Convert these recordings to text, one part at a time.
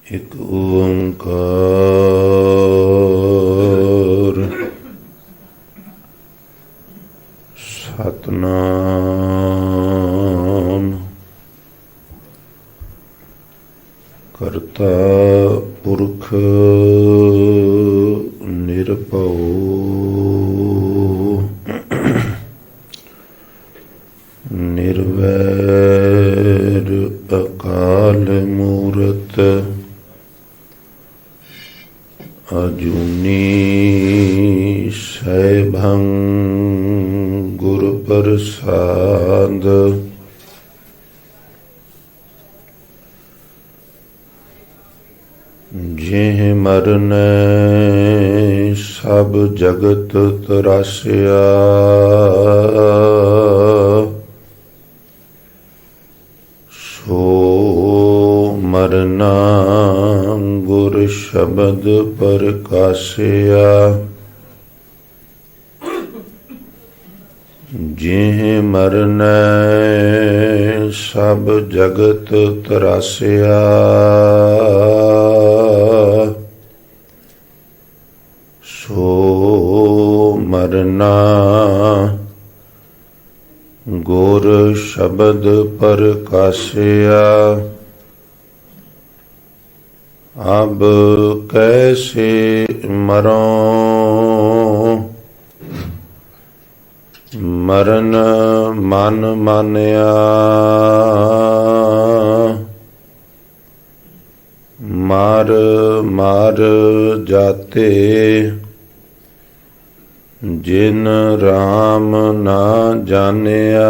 ਇੱਕ ਓੰਕਾਰ ਸਤਿਨਾਮ ਕਰਤਾ ਪੁਰਖ ਨਿਰਭਉ ਨਿਰਵੈਰ ਅਕਾਲ ਮੂਰਤ ਅਜੂਨੀ ਸੈਭੰ ਗੁਰ ਪ੍ਰਸਾਦ ਜਿਹ ਮਰਨੈ ਸਭ ਜਗਤ ਤਰਾਸਿਆ ਸੋ ਮਰਨਾ ਗੁਰ ਸ਼ਬਦ ਪ੍ਰਕਾਸ਼ਿਆ ਜਿਹ ਮਰਨੈ ਸਭ ਜਗਤ ਤਰਾਸਿਆ ਸੋ ਮਰਨਾ ਗੁਰ ਸ਼ਬਦ ਪ੍ਰਕਾਸ਼ਿਆ ਅਬ ਕੈਸੇ ਮਰੋਂ ਮਰਨ ਮਨ ਮਾਨਿਆ ਮਾਰ ਮਾਰ ਜਾਤੇ ਜਿਨ ਰਾਮ ਨਾ ਜਾਣਿਆ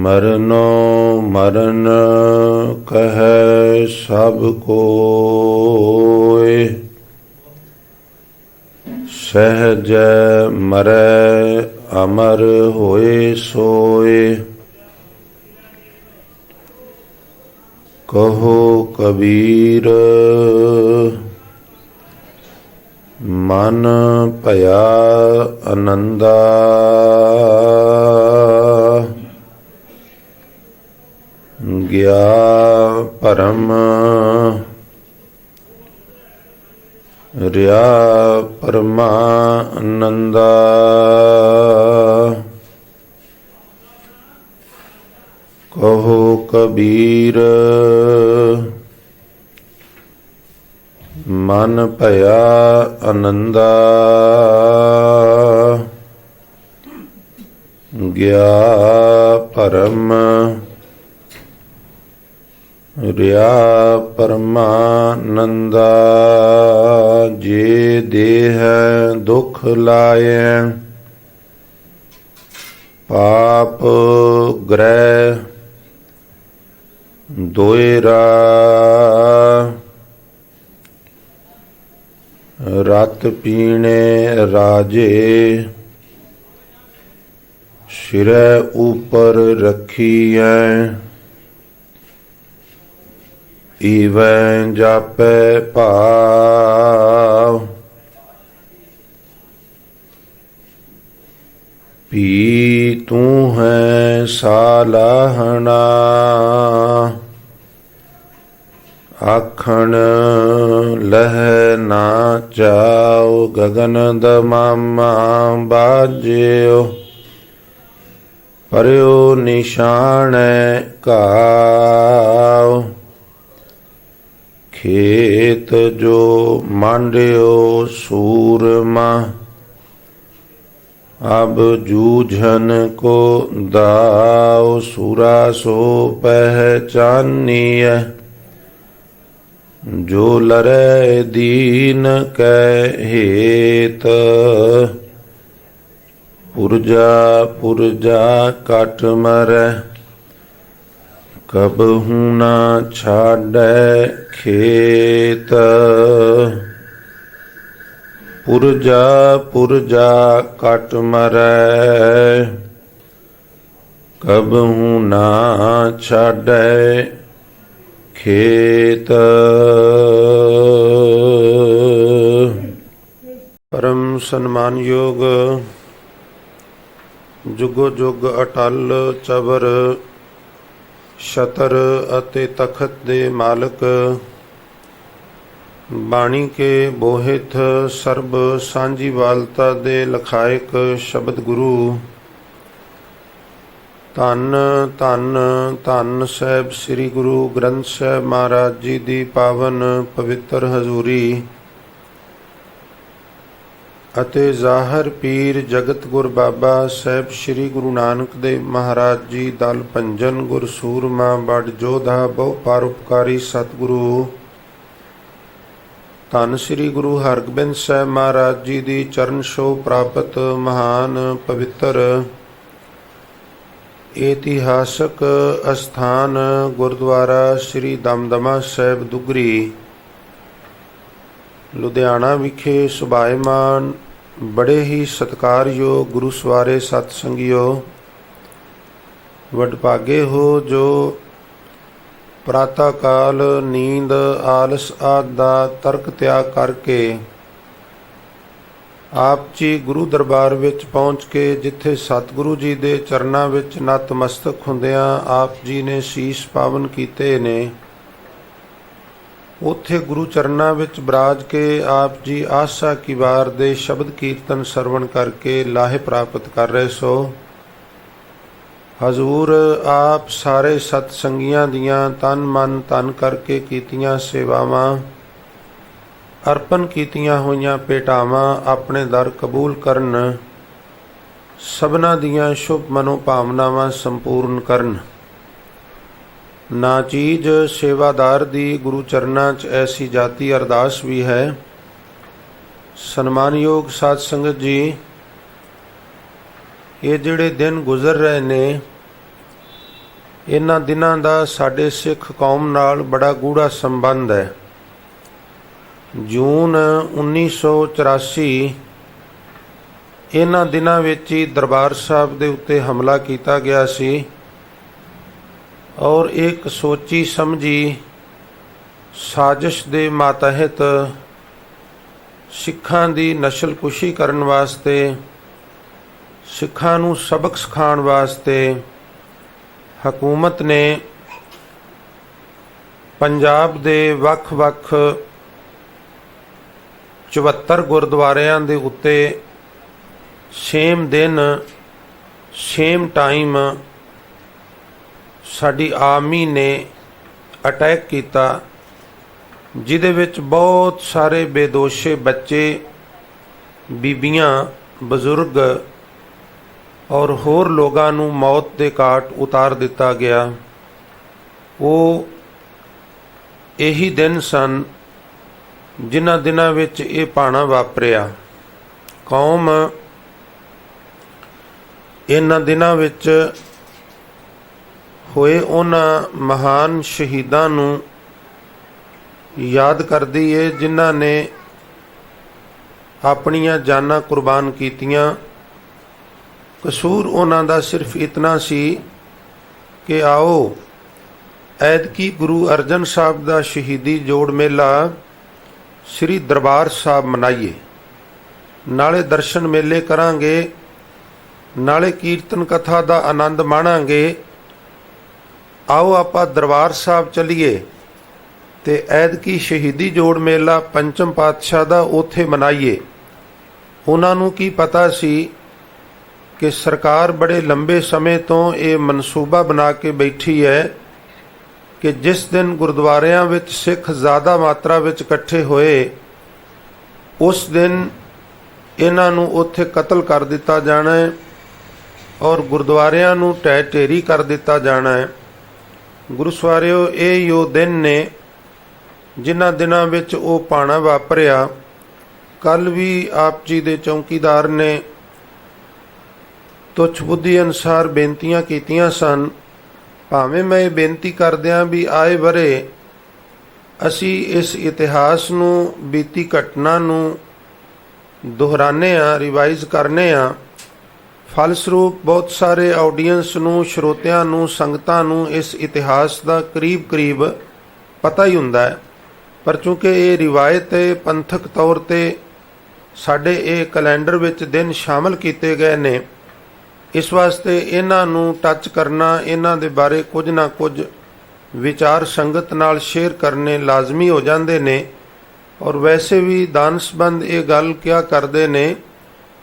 ਮਰਨੋ ਮਰਨ ਕਹੈ ਸਭ ਕੋਇ ਸਹਿਜ ਮਰੈ ਅਮਰ ਹੋਏ ਸੋਏ ਕਹੋ ਕਬੀਰ ਮਨ ਭਇਆ ਆਨੰਦਾ ਗਿਆ ਪਰਮ ਰਿਆ ਪਰਮਾਨੰਦਾ ਕਹੋ ਕਬੀਰ ਮਨ ਭਇਆ ਆਨੰਦਾ ਗਿਆ ਪਰਮ ਰਿਆ ਪਰਮਾਨੰਦਾ ਜੇ ਦੇਹ ਦੁਖ ਲਾਏ ਪਾਪ ਗ੍ਰਹਿ ਦੋਇਰਾ ਰਤ ਪੀਣੇ ਰਾਜੇ ਸਿਰੈ ਉਪਰ ਰੱਖੀਐ ਈਵੈ ਜਾਪੈ ਭਾਵ ਪੀ ਤੂੰ ਹੈ ਸਾਲਾਹਣਾ ਆਖਣ ਲਹਿ ਨਾ ਚਾਉ ਗਗਨ ਦਮਾਮਾ ਬਾਜਿਓ ਪਰਿਓ ਨਿਸ਼ਾਨੈ ਕਾਉ ਖੇਤ ਜੋ ਮਾਂਡਿਓ ਸੂਰਮਾ ਅਬ ਜੂਝਨ ਕੋ ਦਾਉ ਸੂਰਾ ਸੋ ਪਹਿਚਾਨੀਐ ਜੋ ਲਰੈ ਦੀਨ ਕੈ ਹੇਤ ਪੁਰਜਾ ਪੁਰਜਾ ਕਟ ਮਰੈ ਕਬਹੂ ਨਾ ਛਾੜੈ ਖੇਤ ਪੁਰਜਾ ਪੁਰਜਾ ਕਟ ਮਰੈ ਕਬਹੂ ਨਾ ਛਾੜੈ ਖੇਤ। ਪਰਮ ਸਨਮਾਨਯੋਗ ਜੁਗੋ ਜੁਗ ਅਟਲ ਚਬਰ ਛਤਰ ਅਤੇ ਤਖਤ ਦੇ ਮਾਲਕ, ਬਾਣੀ ਕੇ ਬੋਹਿਤ ਸਰਬ ਸਾਂਝੀਵਾਲਤਾ ਦੇ ਲਖਾਇਕ ਸ਼ਬਦ ਗੁਰੂ, ਧੰਨ ਧੰਨ ਧੰਨ ਸਾਹਿਬ ਸ੍ਰੀ ਗੁਰੂ ਗ੍ਰੰਥ ਸਾਹਿਬ ਮਹਾਰਾਜ ਜੀ ਦੀ ਪਾਵਨ ਪਵਿੱਤਰ ਹਜ਼ੂਰੀ ਅਤੇ ਜ਼ਾਹਰ ਪੀਰ ਜਗਤ ਗੁਰ ਬਾਬਾ ਸਾਹਿਬ ਸ੍ਰੀ ਗੁਰੂ ਨਾਨਕ ਦੇਵ ਮਹਾਰਾਜ ਜੀ ਦਲ ਭੰਜਨ ਗੁਰ ਸੂਰਮਾ ਬੜ ਜੋਧਾ ਬਹੁ ਪਰਉਪਕਾਰੀ ਸਤਿਗੁਰੂ, ਧੰਨ ਸ੍ਰੀ ਗੁਰੂ ਹਰਗੋਬਿੰਦ ਸਾਹਿਬ ਮਹਾਰਾਜ ਜੀ ਦੀ ਚਰਨ ਛੋਹ ਪ੍ਰਾਪਤ ਮਹਾਨ ਪਵਿੱਤਰ ਇਤਿਹਾਸਕ ਅਸਥਾਨ ਗੁਰਦੁਆਰਾ ਸ੍ਰੀ ਦਮਦਮਾ ਸਾਹਿਬ ਦੁਗਰੀ ਲੁਧਿਆਣਾ ਵਿਖੇ ਸੁਭਾਏਮਾਨ ਬੜੇ ਹੀ ਸਤਿਕਾਰਯੋਗ ਗੁਰੂ ਸਵਾਰੇ ਸਤ ਸੰਗਿਓ, ਵਡਭਾਗੇ ਹੋ ਜੋ ਪ੍ਰਾਤः ਕਾਲ ਨੀਂਦ ਆਲਸ ਆਦਿ ਦਾ ਤਰਕ ਤਿਆਗ ਕਰਕੇ ਆਪ ਜੀ ਗੁਰੂ ਦਰਬਾਰ ਵਿੱਚ ਪਹੁੰਚ ਕੇ ਜਿੱਥੇ ਸਤਿਗੁਰੂ ਜੀ ਦੇ ਚਰਨਾਂ ਵਿੱਚ ਨਤਮਸਤਕ ਹੁੰਦਿਆਂ ਆਪ ਜੀ ਨੇ ਸੀਸ ਪਾਵਨ ਕੀਤੇ ਨੇ, ਉੱਥੇ ਗੁਰੂ ਚਰਨਾਂ ਵਿੱਚ ਬਰਾਜ ਕੇ ਆਪ ਜੀ ਆਸਾ ਕੀ ਵਾਰ ਦੇ ਸ਼ਬਦ ਕੀਰਤਨ ਸਰਵਣ ਕਰਕੇ ਲਾਹੇ ਪ੍ਰਾਪਤ ਕਰ ਰਹੇ ਸੋ। ਹਜ਼ੂਰ ਆਪ ਸਾਰੇ ਸਤ ਸੰਗੀਆਂ ਦੀਆਂ ਤਨ ਮਨ ਧਨ ਕਰਕੇ ਕੀਤੀਆਂ ਸੇਵਾਵਾਂ, ਅਰਪਣ ਕੀਤੀਆਂ ਹੋਈਆਂ ਭੇਟਾਵਾਂ ਆਪਣੇ ਦਰ ਕਬੂਲ ਕਰਨ, ਸਭਨਾਂ ਦੀਆਂ ਸ਼ੁਭ ਮਨੋਭਾਵਨਾਵਾਂ ਸੰਪੂਰਨ ਕਰਨ। ਨਾ ਚੀਜ਼ ਸੇਵਾਦਾਰ ਦੀ ਗੁਰੂ ਚਰਨਾਂ 'ਚ ਐਸੀ ਜਾਤੀ ਅਰਦਾਸ ਵੀ ਹੈ। ਸਨਮਾਨਯੋਗ ਸਾਧ ਸੰਗਤ ਜੀ, ਇਹ ਜਿਹੜੇ ਦਿਨ ਗੁਜ਼ਰ ਰਹੇ ਨੇ, ਇਹਨਾਂ ਦਿਨਾਂ ਦਾ ਸਾਡੇ ਸਿੱਖ ਕੌਮ ਨਾਲ ਬੜਾ ਗੂੜਾ ਸੰਬੰਧ ਹੈ। ਜੂਨ 1984 ਇਹਨਾਂ ਦਿਨਾਂ ਵਿੱਚ ਹੀ ਦਰਬਾਰ ਸਾਹਿਬ ਦੇ ਉੱਤੇ ਹਮਲਾ ਕੀਤਾ ਗਿਆ ਸੀ ਔਰ ਇੱਕ ਸੋਚੀ ਸਮਝੀ ਸਾਜ਼ਿਸ਼ ਦੇ ਮਾਤਹਿਤ ਸਿੱਖਾਂ ਦੀ ਨਸਲਕੁਸ਼ੀ ਕਰਨ ਵਾਸਤੇ, ਸਿੱਖਾਂ ਨੂੰ ਸਬਕ ਸਿਖਾਉਣ ਵਾਸਤੇ ਹਕੂਮਤ ਨੇ ਪੰਜਾਬ ਦੇ ਵੱਖ-ਵੱਖ 74 ਗੁਰਦੁਆਰਿਆਂ ਦੇ ਉੱਤੇ ਸੇਮ ਦਿਨ ਸੇਮ ਟਾਈਮ ਸਾਡੀ ਆਰਮੀ ਨੇ ਅਟੈਕ ਕੀਤਾ, ਜਿਹਦੇ ਵਿੱਚ ਬਹੁਤ ਸਾਰੇ ਬੇਦੋਸ਼ੇ ਬੱਚੇ, ਬੀਬੀਆਂ, ਬਜ਼ੁਰਗ ਔਰ ਹੋਰ ਲੋਕਾਂ ਨੂੰ ਮੌਤ ਦੇ ਘਾਟ ਉਤਾਰ ਦਿੱਤਾ ਗਿਆ। ਉਹ ਇਹੀ ਦਿਨ ਸਨ ਜਿਨ੍ਹਾਂ ਦਿਨਾਂ ਵਿੱਚ ਇਹ ਭਾਣਾ ਵਾਪਰਿਆ। ਕੌਮ ਇਹਨਾਂ ਦਿਨਾਂ ਵਿੱਚ ਹੋਏ ਉਹਨਾਂ ਮਹਾਨ ਸ਼ਹੀਦਾਂ ਨੂੰ ਯਾਦ ਕਰਦੀ ਏ ਜਿਨ੍ਹਾਂ ਨੇ ਆਪਣੀਆਂ ਜਾਨਾਂ ਕੁਰਬਾਨ ਕੀਤੀਆਂ। ਕਸੂਰ ਉਹਨਾਂ ਦਾ ਸਿਰਫ ਇਤਨਾ ਸੀ ਕਿ ਆਓ ਐਤਕੀ ਗੁਰੂ ਅਰਜਨ ਸਾਹਿਬ ਦਾ ਸ਼ਹੀਦੀ ਜੋੜ ਮੇਲਾ ਸ੍ਰੀ ਦਰਬਾਰ ਸਾਹਿਬ ਮਨਾਈਏ, ਨਾਲੇ ਦਰਸ਼ਨ ਮੇਲੇ ਕਰਾਂਗੇ, ਨਾਲੇ ਕੀਰਤਨ ਕਥਾ ਦਾ ਆਨੰਦ ਮਾਣਾਂਗੇ। ਆਓ ਆਪਾਂ ਦਰਬਾਰ ਸਾਹਿਬ ਚੱਲੀਏ ਤੇ ਐਤਕੀ ਸ਼ਹੀਦੀ ਜੋੜ ਮੇਲਾ ਪੰਚਮ ਪਾਤਸ਼ਾਹ ਦਾ ਉੱਥੇ ਮਨਾਈਏ। ਉਹਨਾਂ ਨੂੰ ਕੀ ਪਤਾ ਸੀ ਕਿ ਸਰਕਾਰ ਬੜੇ ਲੰਬੇ ਸਮੇਂ ਤੋਂ ਇਹ ਮਨਸੂਬਾ ਬਣਾ ਕੇ ਬੈਠੀ ਹੈ ਕਿ ਜਿਸ ਦਿਨ ਗੁਰਦੁਆਰਿਆਂ ਵਿੱਚ ਸਿੱਖ ਜ਼ਿਆਦਾ ਮਾਤਰਾ ਵਿੱਚ ਇਕੱਠੇ ਹੋਏ, ਉਸ ਦਿਨ ਇਹਨਾਂ ਨੂੰ ਉੱਥੇ ਕਤਲ ਕਰ ਦਿੱਤਾ ਜਾਣਾ ਹੈ ਔਰ ਗੁਰਦੁਆਰਿਆਂ ਨੂੰ ਢਹਿ ਢੇਰੀ ਕਰ ਦਿੱਤਾ ਜਾਣਾ ਹੈ। ਗੁਰੂ ਸਵਾਰਿਓ, ਇਹ ਉਹ ਦਿਨ ਨੇ ਜਿਨ੍ਹਾਂ ਦਿਨਾਂ ਵਿੱਚ ਉਹ ਭਾਣਾ ਵਾਪਰਿਆ। ਕੱਲ੍ਹ ਵੀ ਆਪ ਜੀ ਦੇ ਚੌਕੀਦਾਰ ਨੇ ਤੁੱਛ ਬੁੱਧੀ ਅਨੁਸਾਰ ਬੇਨਤੀਆਂ ਕੀਤੀਆਂ ਸਨ। ਭਾਵੇਂ ਮੈਂ ਇਹ ਬੇਨਤੀ ਕਰਦਿਆਂ ਵੀ ਆਏ ਵਰੇ ਅਸੀਂ ਇਸ ਇਤਿਹਾਸ ਨੂੰ, ਬੀਤੀ ਘਟਨਾ ਨੂੰ ਦੁਹਰਾਨੇ ਆ, ਰਿਵਾਈਜ਼ ਕਰਨੇ ਆ। ਫਲਸਰੂਪ ਬਹੁਤ ਸਾਰੇ ਆਡੀਅנס ਨੂੰ, ਸਰੋਤਿਆਂ ਨੂੰ, ਸੰਗਤਾਂ ਨੂੰ ਇਸ ਇਤਿਹਾਸ ਦਾ ਕਰੀਬ ਪਤਾ ਹੀ ਹੁੰਦਾ ਹੈ, ਪਰ ਚੂੰਕਿ ਇਹ ਰਿਵਾਇਤ ਹੈ, ਪੰਥਕ ਤੌਰ 'ਤੇ ਸਾਡੇ ਇਹ ਕੈਲੰਡਰ ਵਿੱਚ ਦਿਨ ਸ਼ਾਮਲ ਕੀਤੇ ਗਏ ਨੇ, इस वास्ते इन्हां नूं टच करना, इन्हां दे बारे कुछ ना कुछ विचार संगत नाल शेयर करने लाजमी हो जाते ने। और वैसे भी दानसबंद ये गल क्या करते ने,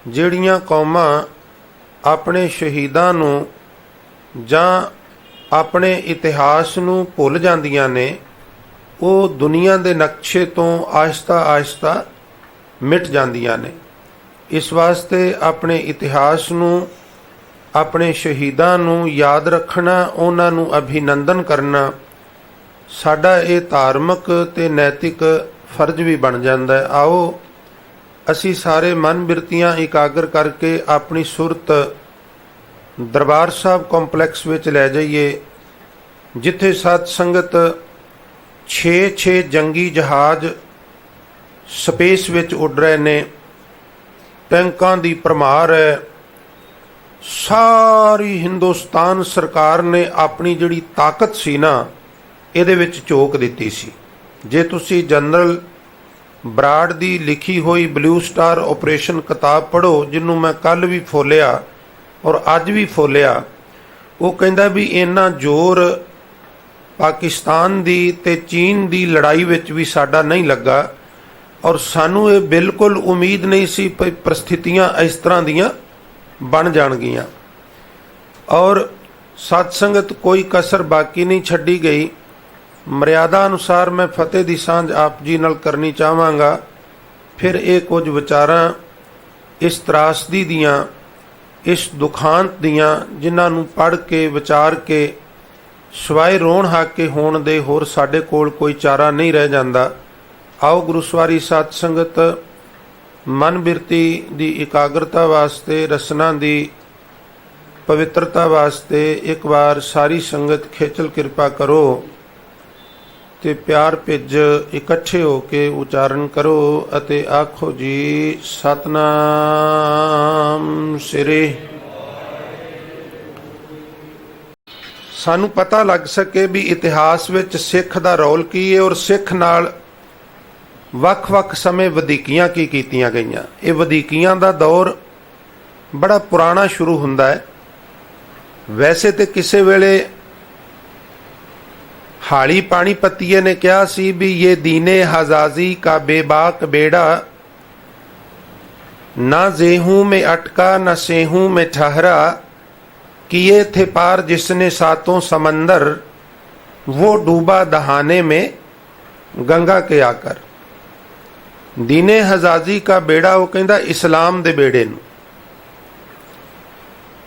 जिहड़ियां कौमां अपने शहीदां नूं जां अपने इतिहास नूं भुल जांदियां ने, वो दुनिया के नक्शे तो आहिस्ता आहिस्ता मिट जांदियां ने। इस वास्ते अपने इतिहास नूं, अपने शहीदां नूं याद रखना, उन्हां नूं अभिनंदन करना साडा ये धार्मिक ते नैतिक फर्ज भी बन जाता है। आओ असी सारे मन बिरतियां इकागर करके अपनी सुरत दरबार साहब कॉम्पलैक्स विच लै जाइए, जिथे सत संगत 6-6 जंगी जहाज स्पेस विच उड़ रहे ने, टैंकां दी भरमार है। सारी हिंदुस्तान सरकार ने अपनी जिहड़ी ताकत सी ना, इहदे विच झोक दित्ती सी। जे तुसी जनरल बराड़ दी लिखी हुई ब्लू स्टार ऑपरेशन किताब पढ़ो, जिन्हों मैं कल भी फोलिया और अज भी फोलिया, वो कहता भी इन्ना जोर पाकिस्तान दी ते चीन दी लड़ाई विच भी साडा नहीं लगा। और सानू ये बिल्कुल उम्मीद नहीं सी कि परिस्थितियां इस तरह दियां बन जाणगियां। और सत्संगत कोई कसर बाकी नहीं छड्डी गई। मर्यादा अनुसार मैं फतेह दी सांझ आप जी नाल करनी चाहांगा। फिर ये कुछ विचारां इस त्रासदी दियां, इस दुखांत दियां, जिन्हां नूं पढ़ के विचार के सवाए रोण हाके होण दे होर साडे कोल कोई चारा नहीं रह जांदा। आओ गुरुसवारी सत संगत मन बिरती दी इकाग्रता वास्ते, रसना दी पवित्रता वास्ते एक बार सारी संगत खेचल कृपा करो ते प्यार भिज इकट्ठे होके उचारण करो अते आखो जी सतनाम सिरे। सानू पता लग सके भी इतिहास विच सिख दा रोल की है और सिख नाल वख-वख समय वधीकियां की कीतियां गईयां। ये वधीकियां दा दौर बड़ा पुराना शुरू हुंदा है। वैसे तो किसी वेले हाली पानीपतिये ने कहा सी भी ये दीने हजाजी का बेबाक बेड़ा, ना जेहूं में अटका न सेहूं में ठहरा, किए थे पार जिसने सातों समंदर, वो डूबा दहाने में गंगा के आकर। दीने हजाजी का बेड़ा वो कहता इस्लाम दे बेड़े नूं।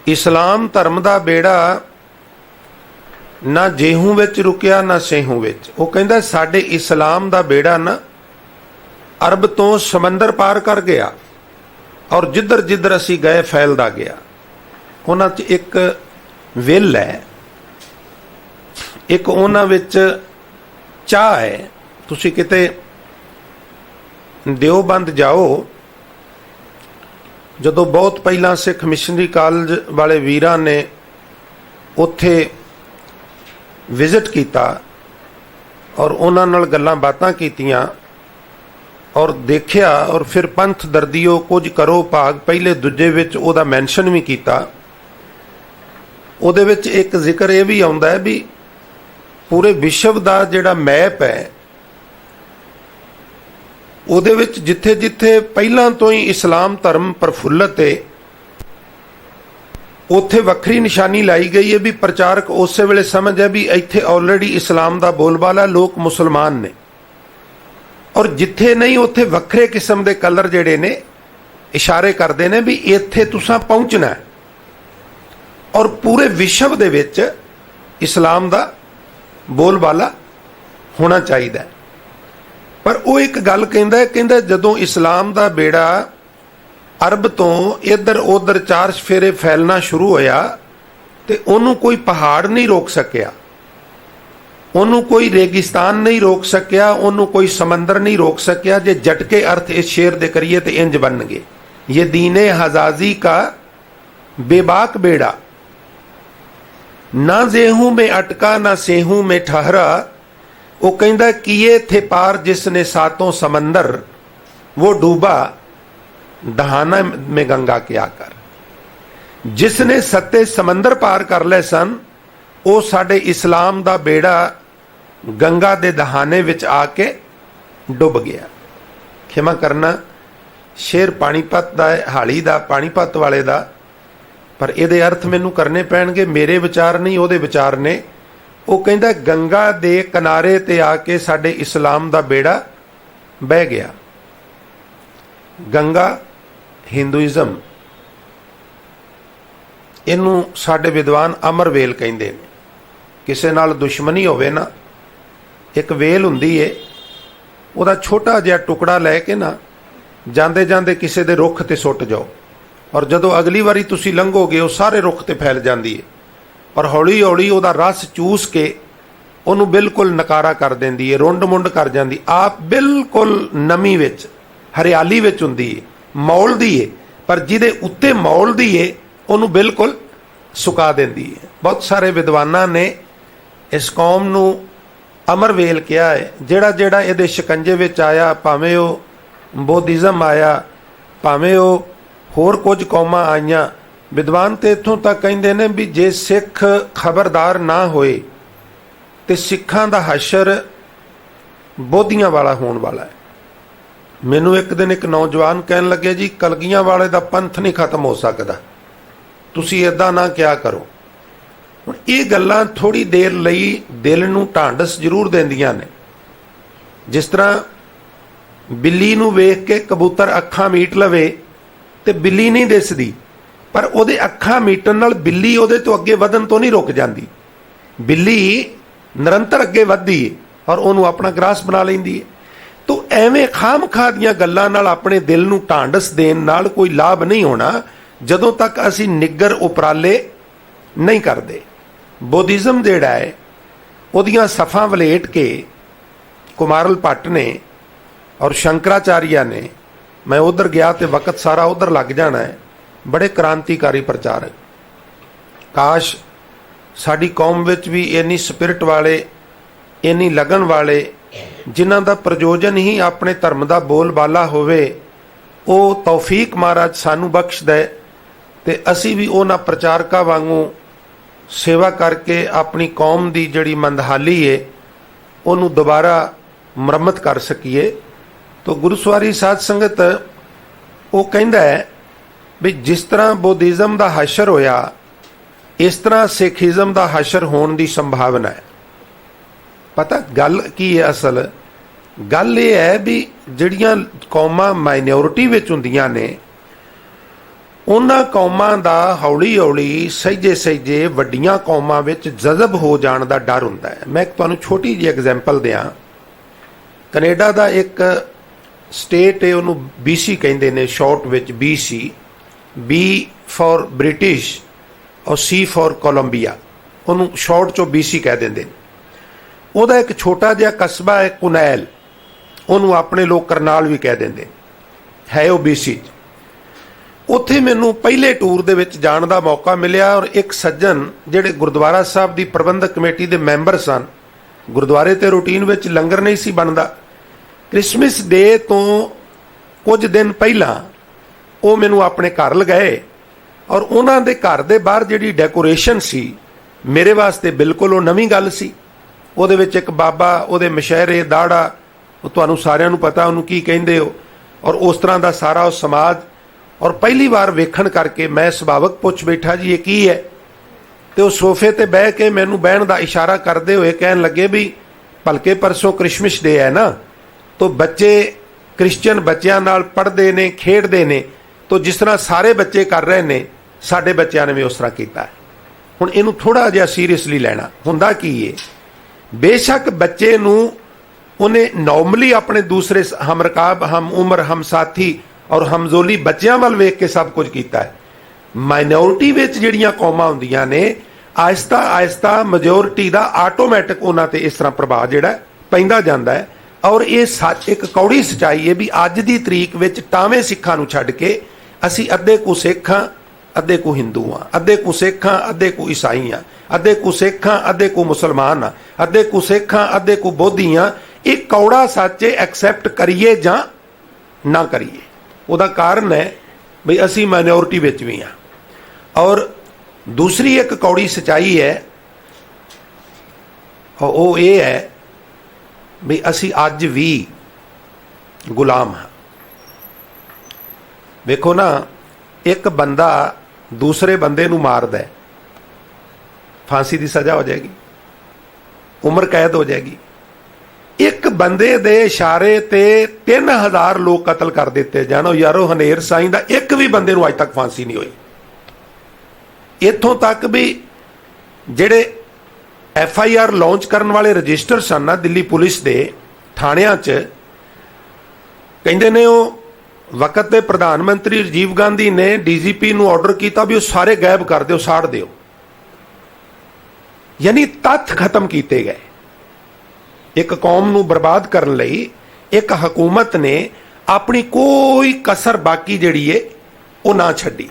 इस्लाम धर्म दा बेड़ा ना जेहू विच रुकिया ना सेहू विच। वो कहता साडे इस्लाम दा बेड़ा ना अरब तो समंदर पार कर गया और जिधर जिधर असी गए फैलदा गया। उन्हां च एक विल है, एक उन्हां विच चाह है। तुसी किते देवबंद जाओ, जदों बहुत पहला सिख मिशनरी कॉलेज वाले वीरां ने उत्थे विजिट किया और उन्हां नाल गल्लां बातां कीतियां और देखिया, और फिर पंथ दर्दियो कुछ करो भाग पहले दूजे विच उहदा मैंशन भी किया। उहदे विच एक जिक्र यह भी आउंदा है भी पूरे विश्व दा जिहड़ा मैप है, उहदे विच जिथे जिथे पहलां तो ही इस्लाम धर्म प्रफुल्लत है, उत्थे वक्री निशानी लाई गई है भी प्रचारक उस वेले समझ है भी इत्थे ऑलरेडी इस्लाम का बोलबाला, लोग मुसलमान ने। और जिथे नहीं उत्थे वक्रे किस्म के कलर जिहड़े ने इशारे करते हैं भी इत्थे तुसां पहुंचना है। और पूरे विश्व दे विच इस्लाम का बोलबाला होना चाहिए। पर वो एक गल कहंदा जदों इस्लाम का बेड़ा अरब तो इधर उधर चार फेरे फैलना शुरू होया ते उन्हों कोई पहाड़ नहीं रोक सकिया, उन्हों कोई रेगिस्तान नहीं रोक सकिया, उन्हों कोई समंदर नहीं रोक सकिया। जे झटके अर्थ इस शेर दे करिए तो इंज बन गए, ये दीने हजाजी का बेबाक बेड़ा, ना जेहूं में अटका ना सेहूं में ठहरा। वो कहता किए थे पार जिसने सातों समंदर, वो डूबा दहाना में गंगा के आकर। जिसने सत्ते समंदर पार कर लए सन, ਉਹ ਸਾਡੇ इस्लाम ਦਾ बेड़ा गंगा ਦੇ दहाने ਵਿੱਚ आके डुब गया। ਖਿਮਾ ਕਰਨਾ, ਸ਼ੇਰ ਪਾਣੀਪਤ ਦਾ ਹੈ, ਹਾਲੀ ਦਾ, ਪਾਣੀਪਤ ਵਾਲੇ ਦਾ, ਪਰ ਇਹਦੇ ਅਰਥ ਮੈਨੂੰ ਕਰਨੇ ਪੈਣਗੇ, ਮੇਰੇ ਵਿਚਾਰ ਨਹੀਂ ਉਹਦੇ ਵਿਚਾਰ ਨੇ। ਉਹ ਕਹਿੰਦਾ ਗੰਗਾ ਦੇ ਕਿਨਾਰੇ ਤੇ ਆ ਕੇ ਸਾਡੇ ਇਸਲਾਮ ਦਾ ਬੇੜਾ ਬਹਿ ਗਿਆ। ਗੰਗਾ ਹਿੰਦੂਇਜ਼ਮ, ਇਹਨੂੰ ਸਾਡੇ ਵਿਦਵਾਨ ਅਮਰ ਵੇਲ ਕਹਿੰਦੇ ਨੇ। ਕਿਸੇ ਨਾਲ ਦੁਸ਼ਮਣੀ ਹੋਵੇ ਨਾ, ਇੱਕ ਵੇਲ ਹੁੰਦੀ ਏ, ਉਹਦਾ ਛੋਟਾ ਜਿਹਾ ਟੁਕੜਾ ਲੈ ਕੇ ਨਾ ਜਾਂਦੇ ਜਾਂਦੇ ਕਿਸੇ ਦੇ ਰੁੱਖ ਤੇ ਸੁੱਟ ਜਾਓ, ਔਰ ਜਦੋਂ ਅਗਲੀ ਵਾਰੀ ਤੁਸੀਂ ਲੰਘੋਗੇ ਉਹ ਸਾਰੇ ਰੁੱਖ ਤੇ ਫੈਲ ਜਾਂਦੀ ਏ, ਔਰ ਹੌਲੀ ਹੌਲੀ ਉਹਦਾ ਰਸ ਚੂਸ ਕੇ ਉਹਨੂੰ ਬਿਲਕੁਲ ਨਕਾਰਾ ਕਰ ਦਿੰਦੀ ਏ, ਰੁੰਡ ਮੁੰਡ ਕਰ ਜਾਂਦੀ। ਆਪ ਬਿਲਕੁਲ ਨਮੀ ਵਿੱਚ, ਹਰਿਆਲੀ ਵਿੱਚ ਹੁੰਦੀ ਏ, ਮੌਲਦੀ ਏ, ਪਰ ਜਿਹਦੇ ਉੱਤੇ ਮੌਲਦੀ ਏ ਉਹਨੂੰ ਬਿਲਕੁਲ ਸੁਕਾ ਦਿੰਦੀ ਏ। ਬਹੁਤ ਸਾਰੇ ਵਿਦਵਾਨਾਂ ਨੇ ਇਸ ਕੌਮ ਨੂੰ ਅਮਰ ਵੇਲ ਕਿਹਾ ਹੈ। ਜਿਹੜਾ ਜਿਹੜਾ ਇਹਦੇ ਸ਼ਿਕੰਜੇ ਵਿੱਚ ਆਇਆ, ਭਾਵੇਂ ਉਹ ਬੋਧਿਜ਼ਮ ਆਇਆ, ਭਾਵੇਂ ਉਹ ਹੋਰ ਕੁਝ ਕੌਮਾਂ ਆਈਆਂ, ਵਿਦਵਾਨ ਤੇ ਇੱਥੋਂ ਤੱਕ ਕਹਿੰਦੇ ਨੇ ਵੀ ਜੇ ਸਿੱਖ ਖਬਰਦਾਰ ਨਾ ਹੋਏ ਤੇ ਸਿੱਖਾਂ ਦਾ ਹਸ਼ਰ ਬੋਧੀਆਂ ਵਾਲਾ ਹੋਣ ਵਾਲਾ ਹੈ। ਮੈਨੂੰ ਇੱਕ ਦਿਨ ਇੱਕ ਨੌਜਵਾਨ ਕਹਿਣ ਲੱਗੇ, ਜੀ ਕਲਗੀਆਂ ਵਾਲੇ ਦਾ ਪੰਥ ਨਹੀਂ ਖਤਮ ਹੋ ਸਕਦਾ, ਤੁਸੀਂ ਇੱਦਾਂ ਨਾ ਕਿਹਾ ਕਰੋ। ਹੁਣ ਇਹ ਗੱਲਾਂ ਥੋੜ੍ਹੀ ਦੇਰ ਲਈ ਦਿਲ ਨੂੰ ਢਾਂਡਸ ਜ਼ਰੂਰ ਦਿੰਦੀਆਂ ਨੇ। ਜਿਸ ਤਰ੍ਹਾਂ ਬਿੱਲੀ ਨੂੰ ਵੇਖ ਕੇ ਕਬੂਤਰ ਅੱਖਾਂ ਮੀਟ ਲਵੇ ਤੇ ਬਿੱਲੀ ਨਹੀਂ ਦਿਸਦੀ, ਪਰ ਉਹਦੇ ਅੱਖਾਂ ਮੀਟਣ ਨਾਲ ਬਿੱਲੀ ਉਹਦੇ ਤੋਂ ਅੱਗੇ ਵਧਣ ਤੋਂ ਨਹੀਂ ਰੁਕ ਜਾਂਦੀ। ਬਿੱਲੀ ਨਿਰੰਤਰ ਅੱਗੇ ਵੱਧਦੀ ਹੈ ਔਰ ਉਹਨੂੰ ਆਪਣਾ ਗ੍ਰਾਸ ਬਣਾ ਲੈਂਦੀ ਹੈ। ਤੋ ਐਵੇਂ ਖਾਮਖਾਹ ਦੀਆਂ ਗੱਲਾਂ ਨਾਲ ਆਪਣੇ ਦਿਲ ਨੂੰ ਢਾਂਡਸ ਦੇਣ ਨਾਲ ਕੋਈ ਲਾਭ ਨਹੀਂ ਹੋਣਾ ਜਦੋਂ ਤੱਕ ਅਸੀਂ ਨਿੱਗਰ ਉਪਰਾਲੇ ਨਹੀਂ ਕਰਦੇ। ਬੁੱਧਿਜ਼ਮ ਜਿਹੜਾ ਹੈ ਉਹਦੀਆਂ ਸਫਾਂ ਵਲੇਟ ਕੇ ਕੁਮਾਰਲ ਭੱਟ ਨੇ ਔਰ ਸ਼ੰਕਰਾਚਾਰੀਆ ਨੇ, ਮੈਂ ਉਧਰ ਗਿਆ ਤੇ ਵਕਤ ਸਾਰਾ ਉਧਰ ਲੱਗ ਜਾਣਾ ਹੈ, ਬੜੇ ਕ੍ਰਾਂਤੀਕਾਰੀ ਪ੍ਰਚਾਰਕ। ਕਾਸ਼ ਸਾਡੀ ਕੌਮ ਵਿੱਚ ਵੀ ਇੰਨੀ ਸਪਿਰਿਟ ਵਾਲੇ, ਇੰਨੀ ਲਗਨ ਵਾਲੇ, ਜਿਨ੍ਹਾਂ ਦਾ ਪ੍ਰਯੋਜਨ ਹੀ ਆਪਣੇ ਧਰਮ ਦਾ ਬੋਲਬਾਲਾ ਹੋਵੇ, ਉਹ ਤੌਫੀਕ ਮਹਾਰਾਜ ਸਾਨੂੰ ਬਖਸ਼ ਦੇ ਤੇ ਅਸੀਂ ਵੀ ਉਹਨਾਂ ਪ੍ਰਚਾਰਕਾਂ ਵਾਂਗੂ ਸੇਵਾ ਕਰਕੇ ਆਪਣੀ ਕੌਮ ਦੀ ਜਿਹੜੀ ਮੰਦਹਾਲੀ ਏ ਉਹਨੂੰ ਦੁਬਾਰਾ ਮੁਰੰਮਤ ਕਰ ਸਕੀਏ। ਤੋ ਗੁਰੂਸਵਾਰੀ ਸਾਧ ਸੰਗਤ ਉਹ ਕਹਿੰਦਾ ਹੈ ਵੀ ਜਿਸ ਤਰ੍ਹਾਂ ਬੁੱਧਿਜ਼ਮ ਦਾ ਹਸ਼ਰ ਹੋਇਆ, ਇਸ ਤਰ੍ਹਾਂ ਸਿੱਖੀਜ਼ਮ ਦਾ ਹਸ਼ਰ ਹੋਣ ਦੀ ਸੰਭਾਵਨਾ ਹੈ। ਪਤਾ ਗੱਲ ਕੀ ਹੈ? ਅਸਲ ਗੱਲ ਇਹ ਹੈ ਵੀ ਜਿਹੜੀਆਂ ਕੌਮਾਂ ਮਾਈਨੋਰਿਟੀ ਵਿੱਚ ਹੁੰਦੀਆਂ ਨੇ, ਉਹਨਾਂ ਕੌਮਾਂ ਦਾ ਹੌਲੀ ਹੌਲੀ ਸਹਿਜੇ ਸਹਿਜੇ ਵੱਡੀਆਂ ਕੌਮਾਂ ਵਿੱਚ ਜਜ਼ਬ ਹੋ ਜਾਣ ਦਾ ਡਰ ਹੁੰਦਾ ਹੈ। ਮੈਂ ਤੁਹਾਨੂੰ ਛੋਟੀ ਜਿਹੀ ਐਗਜ਼ਾਮਪਲ ਦਿਆਂ। ਕੈਨੇਡਾ ਦਾ ਇੱਕ ਸਟੇਟ ਹੈ, ਉਹਨੂੰ BC ਕਹਿੰਦੇ ਨੇ, ਸ਼ਾਰਟ ਵਿੱਚ BC, B ਫॉर ਬ੍ਰਿਟਿਸ਼ ਔਰ C ਫॉर ਕੋਲੰਬੀਆ, ਉਹਨੂੰ ਸ਼ਾਰਟ ਚੋਂ BC ਕਹਿ ਦਿੰਦੇ ਨੇ। ਉਹਦਾ ਇੱਕ ਛੋਟਾ ਜਿਹਾ ਕਸਬਾ ਹੈ ਕੁਨੈਲ, ਉਹਨੂੰ ਆਪਣੇ ਲੋਕ ਕਰਨਾਲ ਵੀ ਕਹਿ ਦਿੰਦੇ ਹੈ, ਉਹ BC। ਉੱਥੇ ਮੈਨੂੰ ਪਹਿਲੇ ਟੂਰ ਦੇ ਵਿੱਚ ਜਾਣ ਦਾ ਮੌਕਾ ਮਿਲਿਆ ਔਰ ਇੱਕ ਸੱਜਣ ਜਿਹੜੇ ਗੁਰਦੁਆਰਾ ਸਾਹਿਬ ਦੀ ਪ੍ਰਬੰਧਕ ਕਮੇਟੀ ਦੇ ਮੈਂਬਰ ਸਨ, ਗੁਰਦੁਆਰੇ ਤੇ ਰੂਟੀਨ ਵਿੱਚ ਲੰਗਰ ਨਹੀਂ ਸੀ ਬਣਦਾ। ਕ੍ਰਿਸਮਸ ਡੇ ਤੋਂ ਕੁਝ ਦਿਨ ਪਹਿਲਾਂ ਉਹ ਮੈਨੂੰ ਆਪਣੇ ਘਰ ਲਗਾਏ ਔਰ ਉਹਨਾਂ ਦੇ ਘਰ ਦੇ ਬਾਹਰ ਜਿਹੜੀ ਡੈਕੋਰੇਸ਼ਨ ਸੀ, ਮੇਰੇ ਵਾਸਤੇ ਬਿਲਕੁਲ ਉਹ ਨਵੀਂ ਗੱਲ ਸੀ। ਉਹਦੇ ਵਿੱਚ ਇੱਕ ਬਾਬਾ, ਉਹਦੇ ਮਸ਼ਹਿਰੇ, ਦਾੜਾ, ਉਹ ਤੁਹਾਨੂੰ ਸਾਰਿਆਂ ਨੂੰ ਪਤਾ ਉਹਨੂੰ ਕੀ ਕਹਿੰਦੇ ਹੋ, ਔਰ ਉਸ ਤਰ੍ਹਾਂ ਦਾ ਸਾਰਾ ਉਹ ਸਮਾਜ। ਔਰ ਪਹਿਲੀ ਵਾਰ ਵੇਖਣ ਕਰਕੇ ਮੈਂ ਸੁਭਾਵਕ ਪੁੱਛ ਬੈਠਾ, ਜੀ ਇਹ ਕੀ ਹੈ? ਤੇ ਉਹ ਸੋਫੇ ਤੇ ਬਹਿ ਕੇ ਮੈਨੂੰ ਬਹਿਣ ਦਾ ਇਸ਼ਾਰਾ ਕਰਦੇ ਹੋਏ ਕਹਿਣ ਲੱਗੇ ਵੀ ਭਲਕੇ ਪਰਸੋਂ ਕ੍ਰਿਸਮਸ ਡੇ ਹੈ ਨਾ, ਤੋ ਬੱਚੇ ਕ੍ਰਿਸਚੀਅਨ ਬੱਚਿਆਂ ਨਾਲ ਪੜ੍ਹਦੇ ਨੇ, ਖੇਡਦੇ ਨੇ, ਤੋ ਜਿਸ ਤਰ੍ਹਾਂ ਸਾਰੇ ਬੱਚੇ ਕਰ ਰਹੇ ਨੇ, ਸਾਡੇ ਬੱਚਿਆਂ ਨੇ ਵੀ ਉਸ ਤਰ੍ਹਾਂ ਕੀਤਾ। ਹੁਣ ਇਹਨੂੰ ਥੋੜ੍ਹਾ ਜਿਹਾ ਸੀਰੀਅਸਲੀ ਲੈਣਾ। ਹੁੰਦਾ ਕੀ ਹੈ, ਬੇਸ਼ੱਕ ਬੱਚੇ ਨੂੰ ਉਹਨੇ ਨੋਰਮਲੀ ਆਪਣੇ ਦੂਸਰੇ ਹਮਰਕਾਬ, ਹਮ ਉਮਰ, ਹਮ ਸਾਥੀ ਔਰ ਹਮਜ਼ੋਲੀ ਬੱਚਿਆਂ ਵੱਲ ਵੇਖ ਕੇ ਸਭ ਕੁਝ ਕੀਤਾ ਹੈ। ਮਾਈਨੋਰਿਟੀ ਵਿੱਚ ਜਿਹੜੀਆਂ ਕੌਮਾਂ ਹੁੰਦੀਆਂ ਨੇ, ਆਹਿਸਤਾ ਆਹਿਸਤਾ ਮੈਜੋਰਿਟੀ ਦਾ ਆਟੋਮੈਟਿਕ ਉਹਨਾਂ ਤੇ ਇਸ ਤਰ੍ਹਾਂ ਪ੍ਰਭਾਵ ਜਿਹੜਾ ਪੈਂਦਾ ਜਾਂਦਾ ਹੈ। ਔਰ ਇਹ ਸੱਚ, ਇੱਕ ਕੌੜੀ ਸੱਚਾਈ ਹੈ ਵੀ ਅੱਜ ਦੀ ਤਰੀਕ ਵਿੱਚ ਟਾਵੇਂ ਸਿੱਖਾਂ ਨੂੰ ਛੱਡ ਕੇ ਅਸੀਂ ਅੱਧੇ ਕੁ ਸਿੱਖ ਹਾਂ, ਅੱਧੇ ਕੁ ਹਿੰਦੂ ਹਾਂ, ਅੱਧੇ ਕੁ ਸਿੱਖ ਹਾਂ, ਅੱਧੇ ਕੁ ਈਸਾਈ ਹਾਂ, ਅੱਧੇ ਕੁ ਸਿੱਖ ਹਾਂ, ਅੱਧੇ ਕੁ ਮੁਸਲਮਾਨ ਹਾਂ, ਅੱਧੇ ਕੁ ਸਿੱਖ ਹਾਂ, ਅੱਧੇ ਕੁ ਬੋਧੀ ਹਾਂ। ਇਹ ਕੌੜਾ ਸੱਚ ਐਕਸੈਪਟ ਕਰੀਏ ਜਾਂ ਨਾ ਕਰੀਏ, ਉਹਦਾ ਕਾਰਨ ਹੈ ਵੀ ਅਸੀਂ ਮਾਈਨੋਰਿਟੀ ਵਿੱਚ ਵੀ ਹਾਂ। और दूसरी एक कौड़ी सच्चाई है, और वो ये है भी असी अज भी गुलाम हाँ। देखो ना, एक बंदा दूसरे बंदे नूं मारदा है, फांसी की सज़ा हो जाएगी, उम्र कैद हो जाएगी। एक बंदे दे इशारे ते 3000 लोग कतल कर दिते जानो। यारो हनेर साईं दा एक भी बंदे नूं अज तक फांसी नहीं हुई। इत्थों तक भी जिहड़े FIR लॉन्च करने वाले रजिस्टर सन ना दिल्ली पुलिस दे थाणियां च, कहंदे ने वो वक्त के प्रधानमंत्री राजीव गांधी ने DGP नूं ऑर्डर किया भी वो सारे गायब कर दो, साड़ दो। यानी तत्थ खत्म किए गए। एक कौम नूं बर्बाद करने लई एक हुकूमत ने अपनी कोई कसर बाकी जिहड़ी है वो ना छड्डी।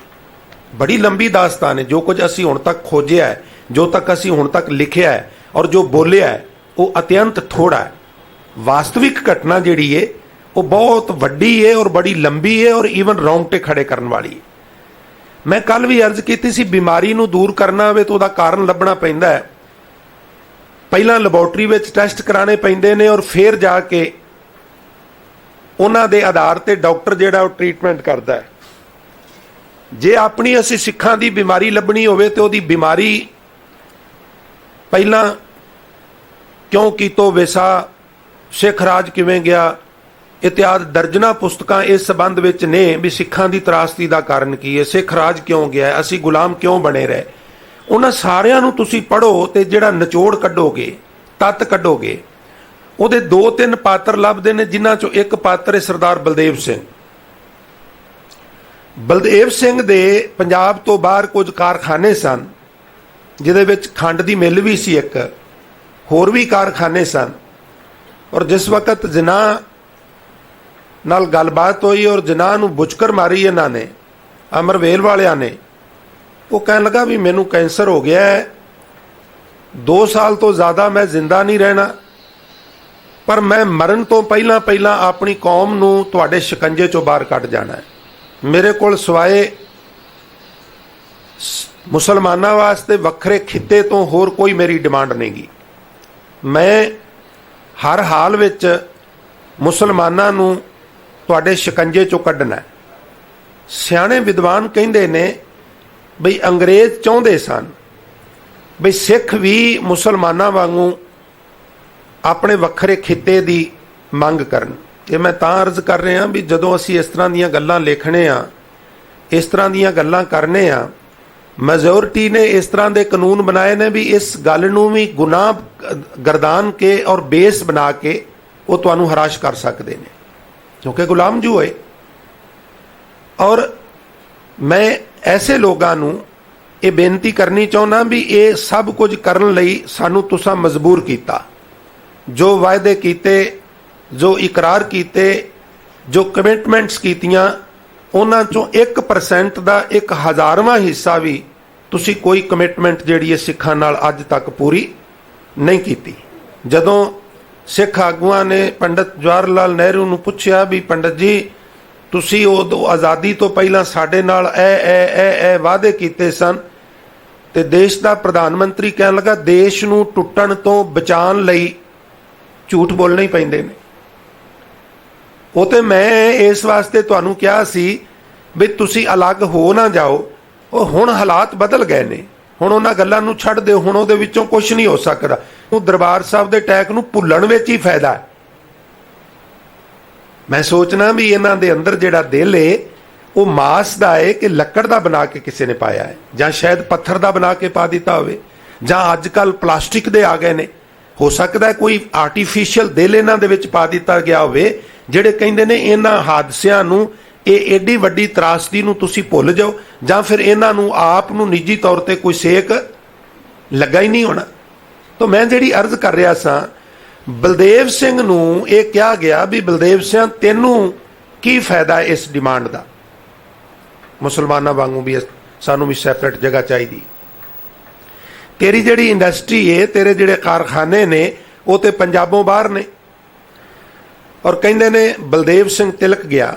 बड़ी लंबी दास्तान है। जो कुछ असी हुण तक खोजिया है, जो तक असी हुण तक लिखिया है और जो बोलिया है वो अत्यंत थोड़ा है। वास्तविक घटना जिहड़ी है वो बहुत वड्डी है और बड़ी लंबी है और ईवन रोंगटे खड़े करने वाली है। मैं कल भी अर्ज की सी, बीमारी नूं दूर करना होवे तो उहदा कारण लभना पैंदा है। पहला लैबोरेटरी में टैसट कराने पैंदे ने और फिर जाके उन्हां दे आधार ते डॉक्टर जिहड़ा वो ट्रीटमेंट करता है। जे अपनी असी सिखां दी बीमारी लभनी होवे तो उहदी बीमारी पहला क्यों कीतो विसा, सिख राज किवें गया, इत्यादि दर्जना पुस्तकां इस संबंध विच ने भी सिखां दी त्रासदी दा कारण की है, सिख राज क्यों गया, असी गुलाम क्यों बने रहे। उन्हां सारियां नूं तुसीं पढ़ो ते जिहड़ा निचोड़ कढोगे, तत्त कढोगे, ਉਹਦੇ 2-3 ਪਾਤਰ ਲੱਭਦੇ ਨੇ, ਜਿਨ੍ਹਾਂ ਚੋਂ ਇੱਕ ਪਾਤਰ ਹੈ ਸਰਦਾਰ ਬਲਦੇਵ ਸਿੰਘ। ਬਲਦੇਵ ਸਿੰਘ ਦੇ ਪੰਜਾਬ ਤੋਂ ਬਾਹਰ ਕੁਝ ਕਾਰਖਾਨੇ ਸਨ, ਜਿਹਦੇ ਵਿੱਚ ਖੰਡ ਦੀ ਮਿੱਲ ਵੀ ਸੀ, ਇੱਕ ਹੋਰ ਵੀ ਕਾਰਖਾਨੇ ਸਨ। ਔਰ ਜਿਸ ਵਕਤ ਜਿਨਾਹ ਨਾਲ ਗੱਲਬਾਤ ਹੋਈ ਔਰ ਜਿਨਾਹ ਨੂੰ ਬੁਚਕਰ ਮਾਰੀ ਇਹਨਾਂ ਨੇ, ਅਮਰਵੇਲ ਵਾਲਿਆਂ ਨੇ, ਉਹ ਕਹਿਣ ਲੱਗਾ ਵੀ ਮੈਨੂੰ ਕੈਂਸਰ ਹੋ ਗਿਆ ਹੈ, 2 ਸਾਲ ਤੋਂ ਜ਼ਿਆਦਾ ਮੈਂ ਜ਼ਿੰਦਾ ਨਹੀਂ ਰਹਿਣਾ, पर मैं मरण तो पहला पहला अपनी कौम नूं तुहाडे शिकंजे चों बाहर कढ जाना है। मेरे कोल सिवाए मुसलमानां वास्ते वखरे खिते तो होर कोई मेरी डिमांड नहीं गी। मैं हर हाल विच मुसलमानां नूं तुहाडे शिकंजे चों कढना है। सियाणे विद्वान कहिंदे ने बई अंग्रेज चाहुंदे सन बई सिख भी मुसलमानां वांगू अपने वखरे खिते की मंग करन। ये मैं तां अर्ज कर रहा भी जदों असी इस तरह दीयां गल्लां लिखने आ, इस तरह दीयां गल्लां करने आ, मेजोरिटी ने इस तरह के कानून बनाए ने भी इस गल नूं भी गुनाह गर्दान के और बेस बना के वो तुहानूं हराश कर सकते हैं, क्योंकि गुलाम जू होए। और मैं ऐसे लोगों नूं ये बेनती करनी चाहुंदा भी ये सब कुछ करन लई सानूं तुसां मजबूर कीता। जो वायदे कीते, जो इकरार कीते, जो कमिटमेंट्स कीतियां, उन्हां चों 1% दा 1000वां हिस्सा भी तुसी कोई कमिटमेंट जिहड़ी है सिखां नाल अज तक पूरी नहीं कीती। जदों सिख आगुआं ने पंडित जवाहर लाल नेहरू नूं पुछया भी पंडित जी तुसी उदों आज़ादी तो पहलां साडे नाल ए वादे कीते सन, ते देश दा प्रधानमंत्री कहण लगा देश नूं टुੱਟਣ ਤੋਂ बचाउण लई झूठ बोलने ही पैंदे ने। वो तो मैं इस वास्ते तुहानूं कहा सी भी तुसी अलग हो ना जाओ, और हुण हालात बदल गए ने, हुण उन्हां गल्लां नूं छड्ड दिओ, हुण उहदे विचों कुछ नहीं हो सकदा। दरबार साहब दे टैक नूं भुल्लण विच ही फायदा है। मैं सोचना भी इन्हां दे अंदर जिहड़ा दिल है वो मास दा है कि लक्कड़ दा बना के किसी ने पाया है, जां शायद पत्थर दा बना के पा दिता होवे, जां अजकल प्लास्टिक दे आ गए ने। हो सकता है कोई आर्टिफिशियल दिल इन्हां दे विच पा दिता गया होवे, जिहड़े कहिंदे ने इन्हां हादसिਆਂ ਨੂੰ ਇਹ एडी वड्डी त्रासदी ਨੂੰ ਤੁਸੀਂ ਭੁੱਲ जाओ, ਜਾਂ फिर इन्हां ਨੂੰ आप ਨੂੰ निजी तौर ते कोई सेक लगा ही नहीं होना। तो मैं जिहड़ी अर्ज कर रहा सां, बलदेव सिंह ਨੂੰ ਇਹ ਕਿਹਾ ਗਿਆ भी बलदेव सिंह ਤੈਨੂੰ ਕੀ फायदा है इस डिमांड का, मुसलमानां वांगू भी सानू भी सैपरेट जगह चाहिए, तेरी जिहड़ी इंडस्ट्री है, तेरे जिहड़े कारखाने ने वो तो पंजाबों बाहर ने। और कहिंदे ने बलदेव सिंह तिलक गया,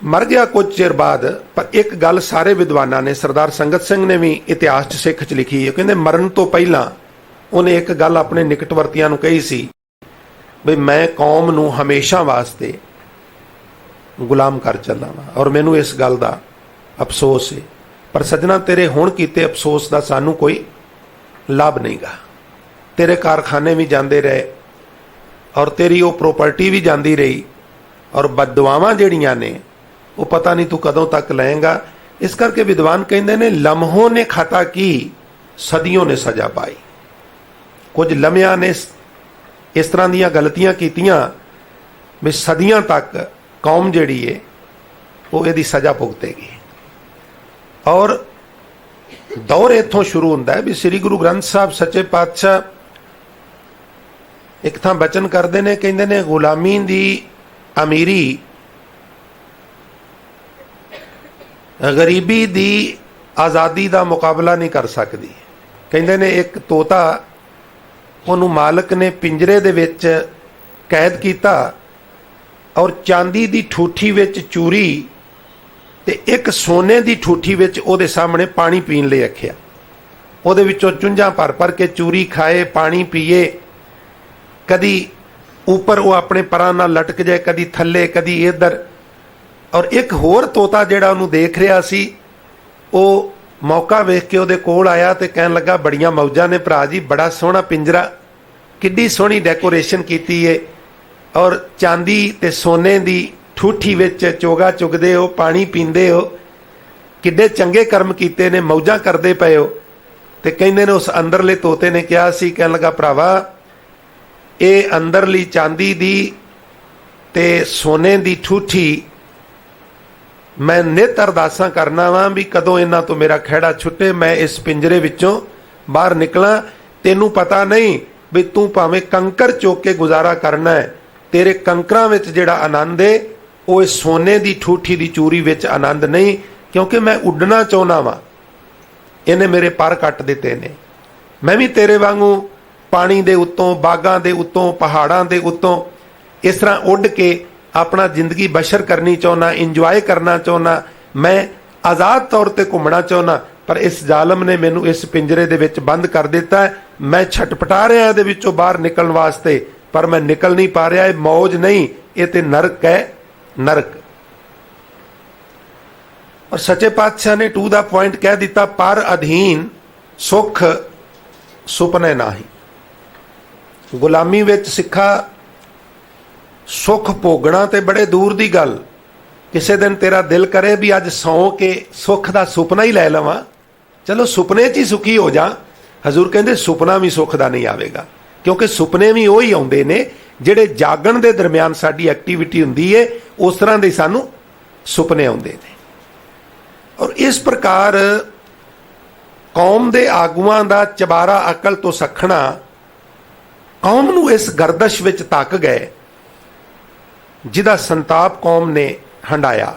ਮਰ ਗਿਆ ਕੁਝ ਚਿਰ ਬਾਅਦ। ਪਰ ਇੱਕ ਗੱਲ ਸਾਰੇ ਵਿਦਵਾਨਾਂ ਨੇ, ਸਰਦਾਰ ਸੰਗਤ ਸਿੰਘ ਨੇ ਵੀ ਇਤਿਹਾਸ 'ਚ ਸਿੱਖ 'ਚ ਲਿਖੀ ਹੈ, ਕਹਿੰਦੇ ਮਰਨ ਤੋਂ ਪਹਿਲਾਂ ਉਹਨੇ ਇੱਕ ਗੱਲ ਆਪਣੇ ਨਿਕਟਵਰਤੀਆਂ ਨੂੰ ਕਹੀ ਸੀ ਵੀ ਮੈਂ ਕੌਮ ਨੂੰ ਹਮੇਸ਼ਾ ਵਾਸਤੇ ਗੁਲਾਮ ਕਰ ਚੱਲਾਂ ਵਾਂ, ਔਰ ਮੈਨੂੰ ਇਸ ਗੱਲ ਦਾ ਅਫਸੋਸ ਹੈ। ਪਰ ਸੱਜਣਾ, ਤੇਰੇ ਹੁਣ ਕੀਤੇ ਅਫਸੋਸ ਦਾ ਸਾਨੂੰ ਕੋਈ ਲਾਭ ਨਹੀਂਗਾ। ਤੇਰੇ ਕਾਰਖਾਨੇ ਵੀ ਜਾਂਦੇ ਰਹੇ ਔਰ ਤੇਰੀ ਉਹ ਪ੍ਰੋਪਰਟੀ ਵੀ ਜਾਂਦੀ ਰਹੀ, ਔਰ ਬਦਦੁਆਵਾਂ ਜਿਹੜੀਆਂ ਨੇ ਉਹ ਪਤਾ ਨਹੀਂ ਤੂੰ ਕਦੋਂ ਤੱਕ ਲਏਗਾ। ਇਸ ਕਰਕੇ ਵਿਦਵਾਨ ਕਹਿੰਦੇ ਨੇ ਲਮਹੋਂ ਨੇ ਖਤਾ ਕੀ, ਸਦੀਆਂ ਨੇ ਸਜ਼ਾ ਪਾਈ। ਕੁਝ ਲਮਿਆਂ ਨੇ ਇਸ ਤਰ੍ਹਾਂ ਦੀਆਂ ਗਲਤੀਆਂ ਕੀਤੀਆਂ ਵੀ ਸਦੀਆਂ ਤੱਕ ਕੌਮ ਜਿਹੜੀ ਹੈ ਉਹ ਇਹਦੀ ਸਜ਼ਾ ਭੁਗਤੇਗੀ। ਔਰ ਦੌਰ ਇੱਥੋਂ ਸ਼ੁਰੂ ਹੁੰਦਾ ਹੈ ਵੀ ਸ੍ਰੀ ਗੁਰੂ ਗ੍ਰੰਥ ਸਾਹਿਬ ਸੱਚੇ ਪਾਤਸ਼ਾਹ ਇੱਕ ਥਾਂ ਬਚਨ ਕਰਦੇ ਨੇ, ਕਹਿੰਦੇ ਨੇ ਗੁਲਾਮੀ ਦੀ ਅਮੀਰੀ ਗਰੀਬੀ ਦੀ ਆਜ਼ਾਦੀ ਦਾ ਮੁਕਾਬਲਾ ਨਹੀਂ ਕਰ ਸਕਦੀ। ਕਹਿੰਦੇ ਨੇ ਇੱਕ ਤੋਤਾ, ਉਹਨੂੰ ਮਾਲਕ ਨੇ ਪਿੰਜਰੇ ਦੇ ਵਿੱਚ ਕੈਦ ਕੀਤਾ ਔਰ ਚਾਂਦੀ ਦੀ ਠੂਠੀ ਵਿੱਚ ਚੂਰੀ ਤੇ ਇੱਕ ਸੋਨੇ ਦੀ ਠੂਠੀ ਵਿੱਚ ਉਹਦੇ ਸਾਹਮਣੇ ਪਾਣੀ ਪੀਣ ਲਈ ਰੱਖਿਆ। ਉਹਦੇ ਵਿੱਚੋਂ ਚੁੰਝਾਂ ਭਰ ਭਰ ਕੇ ਚੂਰੀ ਖਾਏ, ਪਾਣੀ ਪੀਏ, ਕਦੀ ਉੱਪਰ ਉਹ ਆਪਣੇ ਪਰਾਂ ਨਾਲ ਲਟਕ ਜਾਏ, ਕਦੀ ਥੱਲੇ, ਕਦੀ ਇੱਧਰ। ਔਰ ਇੱਕ ਹੋਰ ਤੋਤਾ ਜਿਹੜਾ ਉਹਨੂੰ ਦੇਖ ਰਿਹਾ ਸੀ, ਉਹ ਮੌਕਾ ਵੇਖ ਕੇ ਉਹਦੇ ਕੋਲ ਆਇਆ ਤੇ ਕਹਿਣ ਲੱਗਾ ਬੜੀਆਂ ਮੌਜਾਂ ਨੇ ਭਰਾ ਜੀ, ਬੜਾ ਸੋਹਣਾ ਪਿੰਜਰਾ, ਕਿੱਡੀ ਸੋਹਣੀ ਡੈਕੋਰੇਸ਼ਨ ਕੀਤੀ ਏ, ਔਰ ਚਾਂਦੀ ਤੇ ਸੋਨੇ ਦੀ ਠੂਠੀ ਵਿੱਚ ਚੋਗਾ ਚੁਗਦੇ ਹੋ, ਪਾਣੀ ਪੀਂਦੇ ਹੋ, ਕਿੱਡੇ ਚੰਗੇ ਕਰਮ ਕੀਤੇ ਨੇ, ਮੌਜਾਂ ਕਰਦੇ ਪਏ ਹੋ। ਤੇ ਕਹਿੰਦੇ ਨੇ ਉਸ ਅੰਦਰਲੇ ਤੋਤੇ ਨੇ ਕਿਹਾ ਸੀ, ਕਹਿਣ ਲੱਗਾ ਭਰਾਵਾ, ਇਹ ਅੰਦਰਲੀ ਚਾਂਦੀ ਦੀ ਤੇ ਸੋਨੇ ਦੀ ਠੂਠੀ ਮੈਂ ਨਿਤ ਅਰਦਾਸਾਂ ਕਰਨਾ ਵਾਂ ਵੀ ਕਦੋਂ ਇਹਨਾਂ ਤੋਂ ਮੇਰਾ ਖਹਿੜਾ ਛੁੱਟੇ, ਮੈਂ ਇਸ ਪਿੰਜਰੇ ਵਿੱਚੋਂ ਬਾਹਰ ਨਿਕਲਾਂ। ਤੈਨੂੰ ਪਤਾ ਨਹੀਂ ਵੀ ਤੂੰ ਭਾਵੇਂ ਕੰਕਰ ਚੁੱਕ ਕੇ ਗੁਜ਼ਾਰਾ ਕਰਨਾ ਹੈ, ਤੇਰੇ ਕੰਕਰਾਂ ਵਿੱਚ ਜਿਹੜਾ ਆਨੰਦ ਹੈ ਉਹ ਇਸ ਸੋਨੇ ਦੀ ਠੂਠੀ ਦੀ ਚੂਰੀ ਵਿੱਚ ਆਨੰਦ ਨਹੀਂ, ਕਿਉਂਕਿ ਮੈਂ ਉੱਡਣਾ ਚਾਹੁੰਦਾ ਵਾਂ। ਇਹਨੇ ਮੇਰੇ ਪਰ ਕੱਟ ਦਿੱਤੇ ਨੇ। ਮੈਂ ਵੀ ਤੇਰੇ ਵਾਂਗੂ ਪਾਣੀ ਦੇ ਉੱਤੋਂ, ਬਾਗਾਂ ਦੇ ਉੱਤੋਂ, ਪਹਾੜਾਂ ਦੇ ਉੱਤੋਂ ਇਸ ਤਰ੍ਹਾਂ ਉੱਡ ਕੇ ਆਪਣਾ ਜ਼ਿੰਦਗੀ ਬਸ਼ਰ ਕਰਨੀ ਚਾਹੁੰਦਾ, ਇੰਜੋਏ ਕਰਨਾ ਚਾਹੁੰਦਾ, ਮੈਂ ਆਜ਼ਾਦ ਤੌਰ ਤੇ ਘੁੰਮਣਾ ਚਾਹੁੰਦਾ। ਪਰ ਇਸ ਜ਼ਾਲਮ ਨੇ ਮੈਨੂੰ ਇਸ ਪਿੰਜਰੇ ਦੇ ਵਿੱਚ ਬੰਦ ਕਰ ਦਿੱਤਾ। ਮੈਂ ਛਟਪਟਾ ਰਿਹਾ ਇਹਦੇ ਵਿੱਚੋਂ ਬਾਹਰ ਨਿਕਲਣ ਵਾਸਤੇ, ਪਰ ਮੈਂ ਨਿਕਲ ਨਹੀਂ ਪਾ ਰਿਹਾ। ਇਹ ਮੌਜ ਨਹੀਂ, ਇਹ ਤੇ ਨਰਕ ਹੈ, ਨਰਕ। ਔਰ ਸੱਚੇ ਪਾਤਸ਼ਾਹ ਨੇ ਟੂ ਦਾ ਪੁਆਇੰਟ ਕਹਿ ਦਿੱਤਾ, ਪਰ ਅਧੀਨ ਸੁਖ ਸੁਪਨੇ ਨਾਹੀ। ਗੁਲਾਮੀ ਵਿੱਚ ਸਿੱਖਾ ਸੁੱਖ ਭੋਗਣਾ ਤੇ ਬੜੇ ਦੂਰ ਦੀ ਗੱਲ। ਕਿਸੇ ਦਿਨ ਤੇਰਾ ਦਿਲ ਕਰੇ ਵੀ ਅੱਜ ਸੌਂ ਕੇ ਸੁੱਖ ਦਾ ਸੁਪਨਾ ਹੀ ਲੈ ਲਵਾਂ, ਚਲੋ ਸੁਪਨੇ 'ਚ ਹੀ ਸੁਖੀ ਹੋ ਜਾ। ਹਜ਼ੂਰ ਕਹਿੰਦੇ ਸੁਪਨਾ ਵੀ ਸੁੱਖ ਦਾ ਨਹੀਂ ਆਵੇਗਾ, ਕਿਉਂਕਿ ਸੁਪਨੇ ਵੀ ਉਹੀ ਆਉਂਦੇ ਨੇ ਜਿਹੜੇ ਜਾਗਣ ਦੇ ਦਰਮਿਆਨ ਸਾਡੀ ਐਕਟੀਵਿਟੀ ਹੁੰਦੀ ਹੈ, ਉਸ ਤਰ੍ਹਾਂ ਦੇ ਸਾਨੂੰ ਸੁਪਨੇ ਆਉਂਦੇ ਨੇ। ਔਰ ਇਸ ਪ੍ਰਕਾਰ ਕੌਮ ਦੇ ਆਗੂਆਂ ਦਾ ਚਬਾਰਾ ਅਕਲ ਤੋਂ ਸੱਖਣਾ ਕੌਮ ਨੂੰ ਇਸ ਗਰਦਸ਼ ਵਿੱਚ ਧੱਕ ਗਏ ਜਿਹਦਾ ਸੰਤਾਪ ਕੌਮ ਨੇ ਹੰਡਾਇਆ।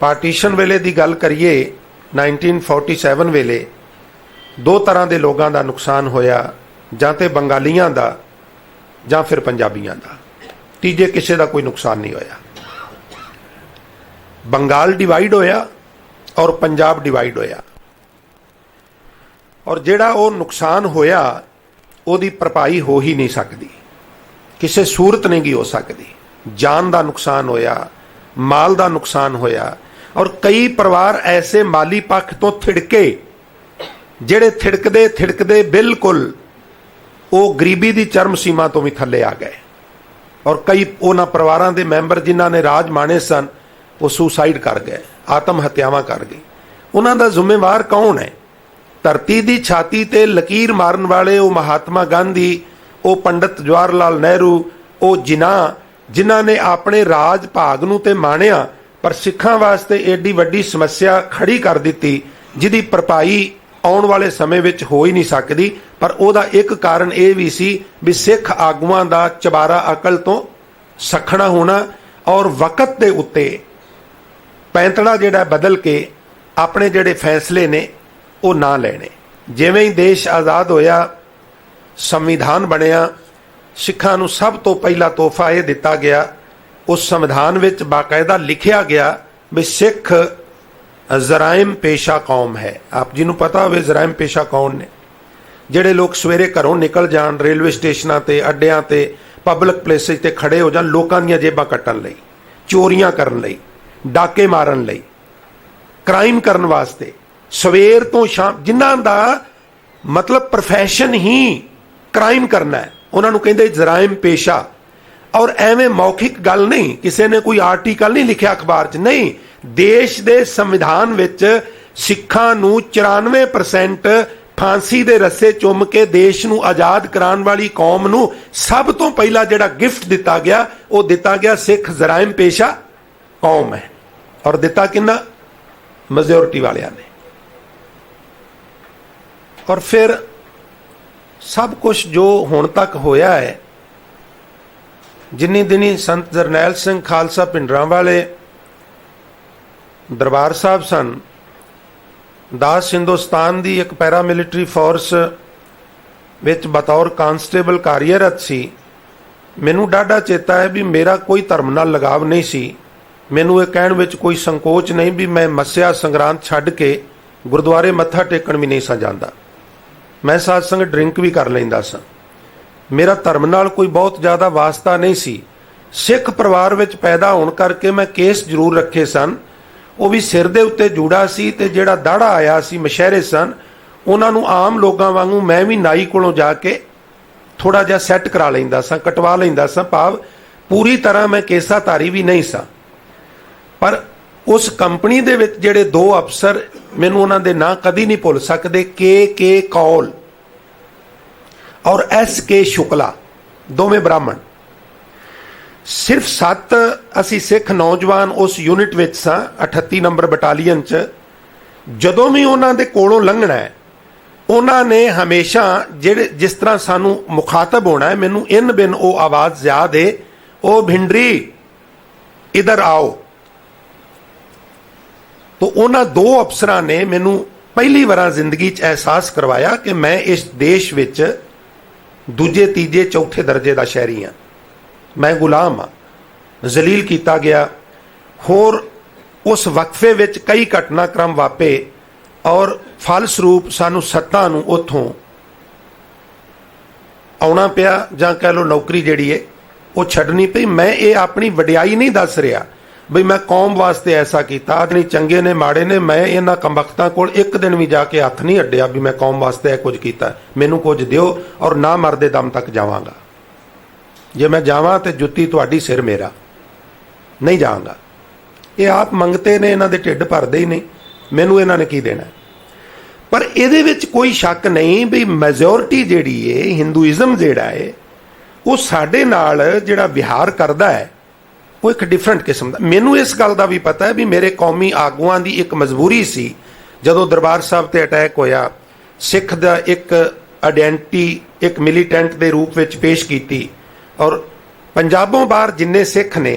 ਪਾਰਟੀਸ਼ਨ ਵੇਲੇ ਦੀ ਗੱਲ ਕਰੀਏ, 1947 ਵੇਲੇ ਦੋ ਤਰ੍ਹਾਂ ਦੇ ਲੋਕਾਂ ਦਾ ਨੁਕਸਾਨ ਹੋਇਆ, ਜਾਂ ਤੇ ਬੰਗਾਲੀਆਂ ਦਾ ਜਾਂ ਫਿਰ ਪੰਜਾਬੀਆਂ ਦਾ। ਤੀਜੇ ਕਿਸੇ ਦਾ ਕੋਈ ਨੁਕਸਾਨ ਨਹੀਂ ਹੋਇਆ। ਬੰਗਾਲ ਡਿਵਾਈਡ ਹੋਇਆ ਔਰ ਪੰਜਾਬ ਡਿਵਾਈਡ ਹੋਇਆ, ਔਰ ਜਿਹੜਾ ਉਹ ਨੁਕਸਾਨ ਹੋਇਆ ਉਹਦੀ ਭਰਪਾਈ ਹੋ ਹੀ ਨਹੀਂ ਸਕਦੀ, ਕਿਸੇ ਸੂਰਤ ਨਹੀਂ ਗੀ ਹੋ ਸਕਦੀ। ਜਾਨ ਦਾ ਨੁਕਸਾਨ ਹੋਇਆ, ਮਾਲ ਦਾ ਨੁਕਸਾਨ ਹੋਇਆ, ਔਰ ਕਈ ਪਰਿਵਾਰ ਐਸੇ ਮਾਲੀ ਪੱਖ ਤੋਂ ਥਿੜਕੇ ਜਿਹੜੇ ਥਿੜਕਦੇ ਥਿੜਕਦੇ ਬਿਲਕੁਲ ਉਹ ਗਰੀਬੀ ਦੀ ਚਰਮ ਸੀਮਾ ਤੋਂ ਵੀ ਥੱਲੇ ਆ ਗਏ। ਔਰ ਕਈ ਉਹਨਾਂ ਪਰਿਵਾਰਾਂ ਦੇ ਮੈਂਬਰ ਜਿਨ੍ਹਾਂ ਨੇ ਰਾਜ ਮਾਣੇ ਸਨ, ਉਹ ਸੁਸਾਈਡ ਕਰ ਗਏ, ਆਤਮ ਹੱਤਿਆਵਾਂ ਕਰ ਗਏ। ਉਹਨਾਂ ਦਾ ਜ਼ਿੰਮੇਵਾਰ ਕੌਣ ਹੈ? ਧਰਤੀ ਦੀ ਛਾਤੀ ਤੇ ਲਕੀਰ ਮਾਰਨ ਵਾਲੇ ਉਹ ਮਹਾਤਮਾ ਗਾਂਧੀ, ਉਹ ਪੰਡਿਤ ਜਵਾਹਰ ਲਾਲ ਨਹਿਰੂ, ਉਹ ਜਿਨ੍ਹਾਂ ਨੇ ਆਪਣੇ ਰਾਜ ਭਾਗ ਨੂੰ ਤੇ ਮਾਣਿਆ, ਪਰ ਸਿੱਖਾਂ ਵਾਸਤੇ ਏਡੀ ਵੱਡੀ ਸਮੱਸਿਆ ਖੜੀ ਕਰ ਦਿੱਤੀ ਜਿਹਦੀ ਭਰਪਾਈ ਆਉਣ ਵਾਲੇ ਸਮੇਂ ਵਿੱਚ ਹੋ ਹੀ ਨਹੀਂ ਸਕਦੀ। ਪਰ ਉਹਦਾ ਇੱਕ ਕਾਰਨ ਇਹ ਵੀ ਸੀ ਵੀ ਸਿੱਖ ਆਗੂਆਂ ਦਾ ਚਬਾਰਾ ਅਕਲ ਤੋਂ ਸੱਖਣਾ ਹੋਣਾ, ਔਰ ਵਕਤ ਦੇ ਉੱਤੇ ਪੈਂਤੜਾ ਜਿਹੜਾ ਬਦਲ ਕੇ ਆਪਣੇ ਜਿਹੜੇ ਫੈਸਲੇ ਨੇ ਉਹ ਨਾ ਲੈਣੇ। ਜਿਵੇਂ ਹੀ ਦੇਸ਼ ਆਜ਼ਾਦ ਹੋਇਆ, ਸੰਵਿਧਾਨ ਬਣਿਆ, ਸਿੱਖਾਂ ਨੂੰ ਸਭ ਤੋਂ ਪਹਿਲਾ ਤੋਹਫਾ ਇਹ ਦਿੱਤਾ ਗਿਆ उस संविधान विच बाकायदा लिखिया गया भी सिख जराइम पेशा कौम है। आप जी नूं पता होवे जराइम पेशा कौन ने? ਜਿਹੜੇ लोग सवेरे घरों निकल जान, रेलवे स्टेशनां ते अड्डियां ते पब्लिक प्लेसिस ते खड़े हो जान लोकां दीयां जेबां कट्टण लई, चोरियां करन लई, डाके मारन लई, क्राइम करन वास्ते, सवेर तो शाम, जिन्हां दा मतलब प्रोफैशन ही क्राइम करना है, उन्हां नूं कहंदे जराइम पेशा। और एवें मौखिक गल नहीं, किसी ने कोई आर्टिकल नहीं लिखिया अखबार च, नहीं, देश दे संविधान विच सिखां नूं 94% फांसी दे रस्से चुम के देश नूं आजाद कराने वाली कौम नूं सब तो पहला जिहड़ा गिफ्ट दिता गया वो दिता गया सिख जराइम पेशा कौम है। और दिता किन्ना? मेजोरिटी वालियां ने। और फिर सब कुछ जो हुण तक होया है, जिन्नी दिनी संत जरनैल सिंह खालसा पिंडरांवाले दरबार साहब सन, दास हिंदुस्तान की एक पैरामिलिटरी फोर्स विच बतौर कांस्टेबल कार्यरत सी। मैनू डाढा चेता है भी मेरा कोई धर्म नाल लगाव नहीं सी। मैनू ये कहण विच कोई संकोच नहीं भी मैं मस्या संग्रांत छड्ड के गुरुद्वारे मत्था टेकण भी नहीं सा जांदा। मैं साध संग ड्रिंक भी कर लैंदा सा। मेरा धर्म नाल कोई बहुत ज़्यादा वास्ता नहीं सी। सिख परिवार विच पैदा होण करके मैं केस जरूर रखे सन, वो भी सिर दे उत्ते जूड़ा सी ते जिहड़ा दाड़ा आया सी मशहरे सन, उन्हां नूं आम लोगां वांगू मैं भी नाई कोलों जाके थोड़ा जिहा सैट करा लैंदा सा, कटवा लैंदा सा। भाव पूरी तरह मैं केसाधारी भी नहीं सा। पर उस कंपनी दे विच जिहड़े 2 अफसर, मैनूं उन्हां दे नां कदी नहीं भुल सकदे, के कौल और SK शुक्ला, दोवें ब्राह्मण। सिर्फ 7 असी सिख नौजवान उस यूनिट विच सां, 38 नंबर बटालीयन च। जदों भी उन्हां दे कोलों लंघना है, उन्हां ने हमेशा जिहड़े जिस तरह सानू मुखातब होना है, मैनू इन बिन वो आवाज़ याद है, ओ भिंडरी इधर आओ। तो उन्हां 2 अफसरां ने मैनू पहली बार जिंदगी च एहसास करवाया कि मैं इस देश विच दूजे तीजे चौथे दर्जे का शहरी हाँ, मैं गुलाम हाँ, जलील किया गया। होर उस वक्फे विच कई घटनाक्रम वापे और फलसरूप सानू सत्ता नूं उत्थों आउणा पिया, जां कह लो नौकरी जिहड़ी है वो छड्डनी पई। मैं ये अपनी वडियाई नहीं दस रहा बई मैं कौम वास्ते ऐसा किया, आदमी चंगे ने माड़े ने, मैं इन्हां कंबख्तां कोल एक दिन भी जाके हथ नहीं अड्डिया भी मैं कौम वास्ते यह कुछ किया, मैनू कुछ दिओ और ना मरदे दम तक जावांगा। जे मैं जावां तो जुत्ती तुहाडी सिर मेरा, नहीं जावांगा। ये आप मंगते ने, इन्हां दे ढिड भरदे ही नहीं, मैनू इन्हां ने की देना। पर इहदे विच कोई शक नहीं भी मैजोरिटी जिहड़ी है, हिंदूइज़म जिहड़ा है, वो साडे नाल जिहड़ा विहार करदा है वो एक डिफरेंट किस्म का। मैनू इस गल का भी पता है भी मेरे कौमी आगुआं की एक मजबूरी सी, जदों दरबार साहब ते अटैक होया, सिख दा एक आइडेंटिटी एक मिलीटेंट के रूप में पेश की और पंजाबों बाहर जिन्ने सिख ने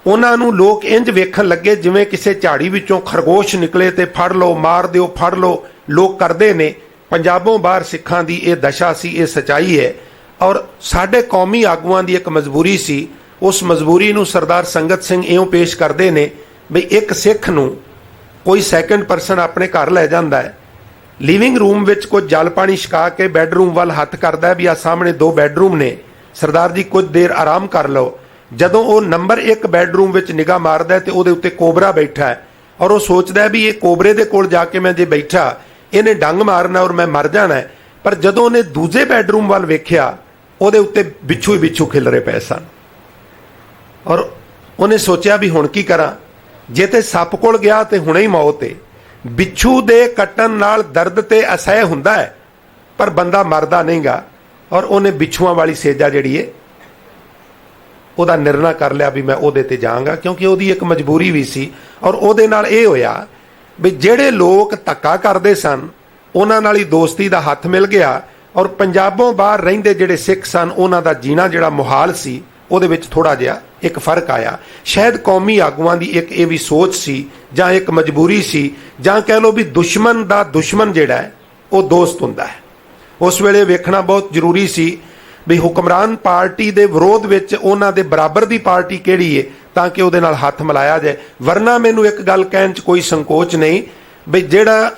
उन्हां नूं लोग इंज वेखण लगे जिवें किसी झाड़ी विचों खरगोश निकले ते फड़ लो, मार दिओ, फड़ लो, लोग करते ने। पंजाबों बाहर सिखां दी ये दशा सी, ये सच्चाई है। और साडे कौमी आगुआं दी एक मजबूरी सी, उस मजबूरी नूं सरदार संगत सिंह इउं पेश करते हैं भी एक सिख नूं कोई सैकेंड परसन अपने घर लै जांदा है, लिविंग रूम विच कुछ जल पानी छका के बैडरूम वाल हथ करदा है भी आ सामने 2 बैडरूम ने, सरदार जी कुछ देर आराम कर लो। जदों वो नंबर 1 बैडरूम विच निगाह मारदा है तो उहदे उत्ते कोबरा बैठा है और वो सोचदा है भी ये कोबरे दे कोल जाके मैं जे बैठा इहने डंग मारना और मैं मर जाना है। पर जदों उहने दूजे बैडरूम वाल वेख्या उहदे उत्ते बिच्छू ही बिच्छू खिलरे पए सन और उन्हें सोचा भी हुण की करा, जे ते सप कोल गया तो हुणे ही मौत है। बिच्छू दे कट्टन नाल दर्द ते असह हुंदा है पर बंदा मरदा नहींगा। और उन्हें बिच्छुआं वाली सेजा जिहड़ी है ਉਹਦਾ निर्णय कर लिया भी मैं ਉਹਦੇ ਤੇ ਜਾਵਾਂਗਾ, क्योंकि ਉਹਦੀ एक मजबूरी भी सी। और ਉਹਦੇ ਨਾਲ ਇਹ ਹੋਇਆ ਵੀ ਜਿਹੜੇ ਲੋਕ ਧੱਕਾ ਕਰਦੇ ਸਨ ਉਹਨਾਂ ਨਾਲ ਹੀ ਦੋਸਤੀ ਦਾ ਹੱਥ ਮਿਲ ਗਿਆ और पंजाबों बाहर रहिंदे ਜਿਹੜੇ सिख सन ਉਹਨਾਂ ਦਾ जीना ਜਿਹੜਾ ਮੁਹਾਲ ਸੀ ਉਹਦੇ ਵਿੱਚ ਥੋੜਾ ਜਿਹਾ एक फर्क आया। शायद कौमी आगुआं ਦੀ एक ਇਹ भी सोच सी ਜਾਂ एक मजबूरी सी ਜਾਂ कह लो भी दुश्मन ਦਾ दुश्मन ਜਿਹੜਾ ਹੈ ਉਹ दोस्त ਹੁੰਦਾ है। उस वेले वेखना बहुत जरूरी सी ਵੀ ਹੁਕਮਰਾਨ ਪਾਰਟੀ ਦੇ ਵਿਰੋਧ ਵਿੱਚ ਉਹਨਾਂ ਦੇ ਬਰਾਬਰ ਦੀ ਪਾਰਟੀ ਕਿਹੜੀ ਹੈ ਤਾਂ ਕਿ ਉਹਦੇ ਨਾਲ ਹੱਥ ਮਿਲਾਇਆ ਜਾਏ। ਵਰਨਾ ਮੈਨੂੰ ਇੱਕ ਗੱਲ ਕਹਿਣ 'ਚ ਕੋਈ ਸੰਕੋਚ ਨਹੀਂ ਵੀ ਜਿਹੜਾ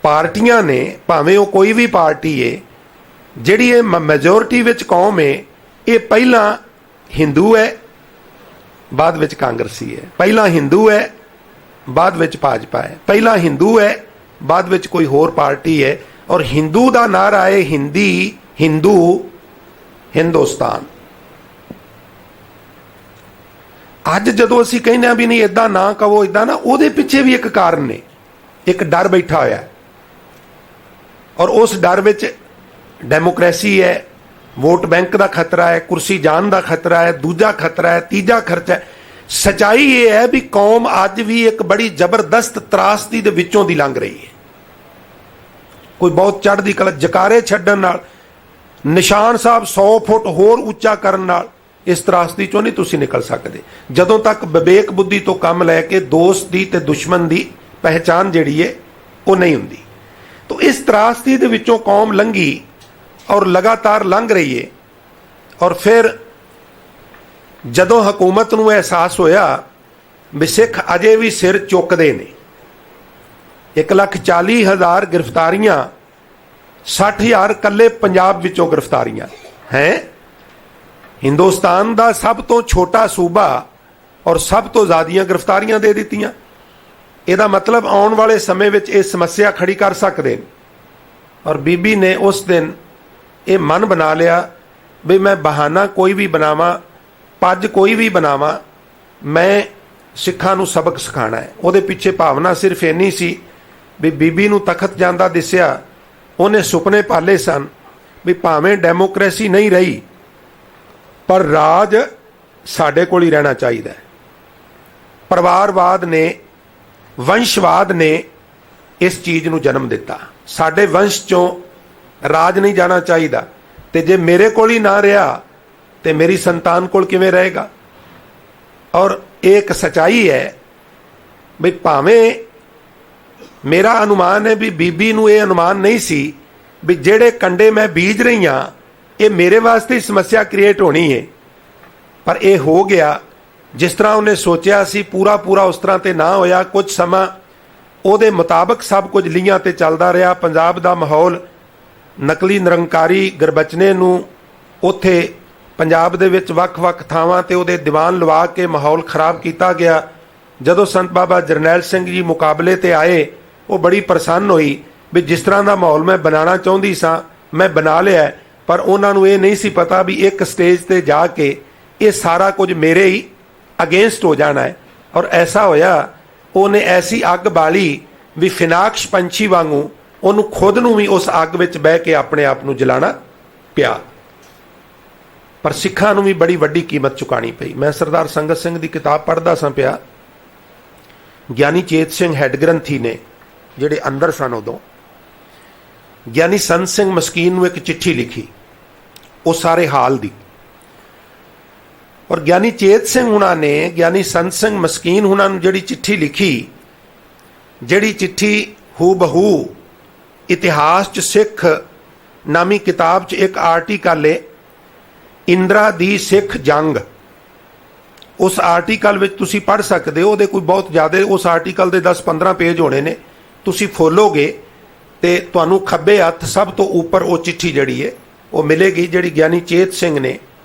ਪਾਰਟੀਆਂ ਨੇ, ਭਾਵੇਂ ਉਹ ਕੋਈ ਵੀ ਪਾਰਟੀ ਹੈ, ਜਿਹੜੀ ਇਹ ਮੈਜੋਰਿਟੀ ਵਿੱਚ ਕੌਮ ਹੈ, ਇਹ ਪਹਿਲਾਂ ਹਿੰਦੂ ਹੈ, ਬਾਅਦ ਵਿੱਚ ਕਾਂਗਰਸੀ ਹੈ, ਪਹਿਲਾਂ ਹਿੰਦੂ ਹੈ, ਬਾਅਦ ਵਿੱਚ ਭਾਜਪਾ ਹੈ, ਪਹਿਲਾਂ ਹਿੰਦੂ ਹੈ, ਬਾਅਦ ਵਿੱਚ ਕੋਈ ਹੋਰ ਪਾਰਟੀ ਹੈ, ਔਰ ਹਿੰਦੂ ਦਾ ਨਾਰਾ ਹੈ ਹਿੰਦੀ, ਹਿੰਦੂ, ਹਿੰਦੁਸਤਾਨ। ਅੱਜ ਜਦੋਂ ਅਸੀਂ ਕਹਿੰਦੇ ਹਾਂ ਵੀ ਨਹੀਂ ਇਦਾਂ ਨਾ ਕਹੋ, ਇਦਾਂ ਨਾ, ਉਹਦੇ ਪਿੱਛੇ ਵੀ ਇੱਕ ਕਾਰਨ ਨੇ, ਇੱਕ ਡਰ ਬੈਠਾ ਹੋਇਆ, ਔਰ ਉਸ ਡਰ ਵਿੱਚ ਡੈਮੋਕ੍ਰੇਸੀ ਹੈ, ਵੋਟ ਬੈਂਕ ਦਾ ਖਤਰਾ ਹੈ, ਕੁਰਸੀ ਜਾਣ ਦਾ ਖਤਰਾ ਹੈ, ਦੂਜਾ ਖਤਰਾ ਹੈ, ਤੀਜਾ ਖਰਚਾ ਹੈ। ਸਚਾਈ ਇਹ ਹੈ ਵੀ ਕੌਮ ਅੱਜ ਵੀ ਇੱਕ ਬੜੀ ਜ਼ਬਰਦਸਤ ਤਰਾਸਦੀ ਦੇ ਵਿੱਚੋਂ ਦੀ ਲੰਘ ਰਹੀ ਹੈ। ਕੋਈ ਬਹੁਤ ਚੜ੍ਹਦੀ ਕਲਾ, ਜਕਾਰੇ ਛੱਡਣ ਨਾਲ, ਨਿਸ਼ਾਨ ਸਾਹਿਬ 100 ਫੁੱਟ ਹੋਰ ਉੱਚਾ ਕਰਨ ਨਾਲ ਇਸ ਤਰਾਸਦੀ ਚੋਂ ਨਹੀਂ ਤੁਸੀਂ ਨਿਕਲ ਸਕਦੇ, ਜਦੋਂ ਤੱਕ ਵਿਵੇਕ ਬੁੱਧੀ ਤੋਂ ਕੰਮ ਲੈ ਕੇ ਦੋਸਤ ਦੀ ਤੇ ਦੁਸ਼ਮਣ ਦੀ ਪਹਿਚਾਨ ਜਿਹੜੀ ਹੈ ਉਹ ਨਹੀਂ ਹੁੰਦੀ। ਤਾਂ ਇਸ ਤਰਾਸਦੀ ਦੇ ਵਿੱਚੋਂ ਕੌਮ ਲੰਘੀ ਔਰ ਲਗਾਤਾਰ ਲੰਘ ਰਹੀ ਹੈ। ਔਰ ਫਿਰ ਜਦੋਂ ਹਕੂਮਤ ਨੂੰ ਅਹਿਸਾਸ ਹੋਇਆ ਵੀ ਸਿੱਖ ਅਜੇ ਵੀ ਸਿਰ ਚੁੱਕਦੇ ਨੇ, 1,40,000 ਗ੍ਰਿਫਤਾਰੀਆਂ, 60,000 ਕੱਲੇ ਪੰਜਾਬ ਵਿੱਚੋਂ ਗ੍ਰਿਫਤਾਰੀਆਂ ਹੈ। ਹਿੰਦੁਸਤਾਨ ਦਾ ਸਭ ਤੋਂ ਛੋਟਾ ਸੂਬਾ ਔਰ ਸਭ ਤੋਂ ਜ਼ਿਆਦੀਆਂ ਗ੍ਰਿਫਤਾਰੀਆਂ ਦੇ ਦਿੱਤੀਆਂ। ਇਹਦਾ ਮਤਲਬ ਆਉਣ ਵਾਲੇ ਸਮੇਂ ਵਿੱਚ ਇਹ ਸਮੱਸਿਆ ਖੜੀ ਕਰ ਸਕਦੇ ਨੇ। ਔਰ ਬੀਬੀ ਨੇ ਉਸ ਦਿਨ ਇਹ ਮਨ ਬਣਾ ਲਿਆ ਵੀ ਮੈਂ ਬਹਾਨਾ ਕੋਈ ਵੀ ਬਣਾਵਾਂ, ਪੱਜ ਕੋਈ ਵੀ ਬਣਾਵਾਂ, ਮੈਂ ਸਿੱਖਾਂ ਨੂੰ ਸਬਕ ਸਿਖਾਉਣਾ ਹੈ। ਉਹਦੇ ਪਿੱਛੇ ਭਾਵਨਾ ਸਿਰਫ ਇੰਨੀ ਸੀ ਵੀ ਬੀਬੀ ਨੂੰ ਤਖਤ ਜਾਂਦਾ ਦਿਸਿਆ, ਉਹਨੇ ਸੁਪਨੇ ਪਾਲੇ ਸਨ ਵੀ ਭਾਵੇਂ ਡੈਮੋਕ੍ਰੇਸੀ ਨਹੀਂ ਰਹੀ ਪਰ ਰਾਜ ਸਾਡੇ ਕੋਲ ਹੀ ਰਹਿਣਾ ਚਾਹੀਦਾ ਹੈ। ਪਰਿਵਾਰਵਾਦ ਨੇ, ਵੰਸ਼ਵਾਦ ਨੇ ਇਸ ਚੀਜ਼ ਨੂੰ ਜਨਮ ਦਿੱਤਾ। ਸਾਡੇ ਵੰਸ਼ ਚੋਂ ਰਾਜ ਨਹੀਂ ਜਾਣਾ ਚਾਹੀਦਾ, ਤੇ ਜੇ ਮੇਰੇ ਕੋਲ ਹੀ ਨਾ ਰਿਹਾ ਤੇ ਮੇਰੀ ਸੰਤਾਨ ਕੋਲ ਕਿਵੇਂ ਰਹੇਗਾ। ਔਰ ਇਹ ਇੱਕ ਸਚਾਈ ਹੈ ਵੀ ਭਾਵੇਂ ਮੇਰਾ ਅਨੁਮਾਨ ਹੈ ਵੀ ਬੀਬੀ ਨੂੰ ਇਹ ਅਨੁਮਾਨ ਨਹੀਂ ਸੀ ਵੀ ਜਿਹੜੇ ਕੰਡੇ ਮੈਂ ਬੀਜ ਰਹੀ ਹਾਂ ਇਹ ਮੇਰੇ ਵਾਸਤੇ ਸਮੱਸਿਆ ਕ੍ਰੀਏਟ ਹੋਣੀ ਹੈ, ਪਰ ਇਹ ਹੋ ਗਿਆ ਜਿਸ ਤਰ੍ਹਾਂ ਉਹਨੇ ਸੋਚਿਆ ਸੀ। ਪੂਰਾ ਉਸ ਤਰ੍ਹਾਂ ਤੇ ਨਾ ਹੋਇਆ। ਕੁਝ ਸਮਾਂ ਉਹਦੇ ਮੁਤਾਬਕ ਸਭ ਕੁਝ ਲੀਹਾਂ ਤੇ ਚੱਲਦਾ ਰਿਹਾ। ਪੰਜਾਬ ਦਾ ਮਾਹੌਲ ਨਕਲੀ ਨਿਰੰਕਾਰੀ ਗੁਰਬਚਨੇ ਨੂੰ ਉੱਥੇ ਪੰਜਾਬ ਦੇ ਵਿੱਚ ਵੱਖ-ਵੱਖ ਥਾਵਾਂ ਤੇ ਉਹਦੇ ਦੀਵਾਨ ਲਵਾ ਕੇ ਮਾਹੌਲ ਖਰਾਬ ਕੀਤਾ ਗਿਆ। ਜਦੋਂ ਸੰਤ ਬਾਬਾ ਜਰਨੈਲ ਸਿੰਘ ਜੀ ਮੁਕਾਬਲੇ ਤੇ ਆਏ, ਉਹ ਬੜੀ ਪ੍ਰਸੰਨ ਹੋਈ ਵੀ ਜਿਸ ਤਰ੍ਹਾਂ ਦਾ ਮਾਹੌਲ ਮੈਂ ਬਣਾਉਣਾ ਚਾਹੁੰਦੀ ਸਾਂ ਮੈਂ ਬਣਾ ਲਿਆ, ਪਰ ਉਹਨਾਂ ਨੂੰ ਇਹ ਨਹੀਂ ਸੀ ਪਤਾ ਵੀ ਇੱਕ ਸਟੇਜ ਤੇ ਜਾ ਕੇ ਇਹ ਸਾਰਾ ਕੁਝ ਮੇਰੇ ਹੀ ਅਗੇਂਸਟ ਹੋ ਜਾਣਾ ਹੈ। ਔਰ ਐਸਾ ਹੋਇਆ, ਉਹਨੇ ਐਸੀ ਅੱਗ ਬਾਲੀ ਵੀ ਫਿਨਾਕਸ਼ ਪੰਛੀ ਵਾਂਗੂ ਉਹਨੂੰ ਖੁਦ ਨੂੰ ਵੀ ਉਸ ਅੱਗ ਵਿੱਚ ਬਹਿ ਕੇ ਆਪਣੇ ਆਪ ਨੂੰ ਜਲਾਣਾ ਪਿਆ। ਪਰ ਸਿੱਖਾਂ ਨੂੰ ਵੀ ਬੜੀ ਵੱਡੀ ਕੀਮਤ ਚੁਕਾਣੀ ਪਈ। ਮੈਂ ਸਰਦਾਰ ਸੰਗਤ ਸਿੰਘ ਦੀ ਕਿਤਾਬ ਪੜ੍ਹਦਾ ਸਾਂ ਪਿਆ। ਗਿਆਨੀ ਚੇਤ ਸਿੰਘ ਹੈੱਡ ਗ੍ਰੰਥੀ ਨੇ ਜਿਹੜੇ ਅੰਦਰ ਸਨ, ਉਦੋਂ ਗਿਆਨੀ ਸੰਤ ਸਿੰਘ ਮਸਕੀਨ ਨੂੰ ਇੱਕ ਚਿੱਠੀ ਲਿਖੀ ਉਹ ਸਾਰੇ ਹਾਲ ਦੀ। ਔਰ ਗਿਆਨੀ ਚੇਤ ਸਿੰਘ ਹੁਣਾਂ ਨੇ ਗਿਆਨੀ ਸੰਤ ਸਿੰਘ ਮਸਕੀਨ ਹੁਣਾਂ ਨੂੰ ਜਿਹੜੀ ਚਿੱਠੀ ਲਿਖੀ, ਜਿਹੜੀ ਚਿੱਠੀ ਹੂ ਬਹੂ ਇਤਿਹਾਸ 'ਚ ਸਿੱਖ ਨਾਮੀ ਕਿਤਾਬ 'ਚ ਇੱਕ ਆਰਟੀਕਲ ਹੈ, ਇੰਦਰਾ ਦੀ ਸਿੱਖ ਜੰਗ। ਉਸ ਆਰਟੀਕਲ ਵਿੱਚ ਤੁਸੀਂ ਪੜ੍ਹ ਸਕਦੇ ਹੋ। ਉਹਦੇ ਕੋਈ ਬਹੁਤ ਜ਼ਿਆਦਾ, ਉਸ ਆਰਟੀਕਲ ਦੇ 10-15 ਪੇਜ ਹੋਣੇ ਨੇ। ਤੁਸੀਂ ਫੋਲੋਗੇ ਤੇ ਤੁਹਾਨੂੰ ਖੱਬੇ ਹੱਥ ਸਭ ਤੋਂ ਉੱਪਰ ਉਹ ਚਿੱਠੀ ਜਿਹੜੀ ਹੈ ਉਹ ਮਿਲੇਗੀ, ਜਿਹੜੀ ਗਿਆਨੀ ਚੇਤ ਸਿੰਘ ਨੇ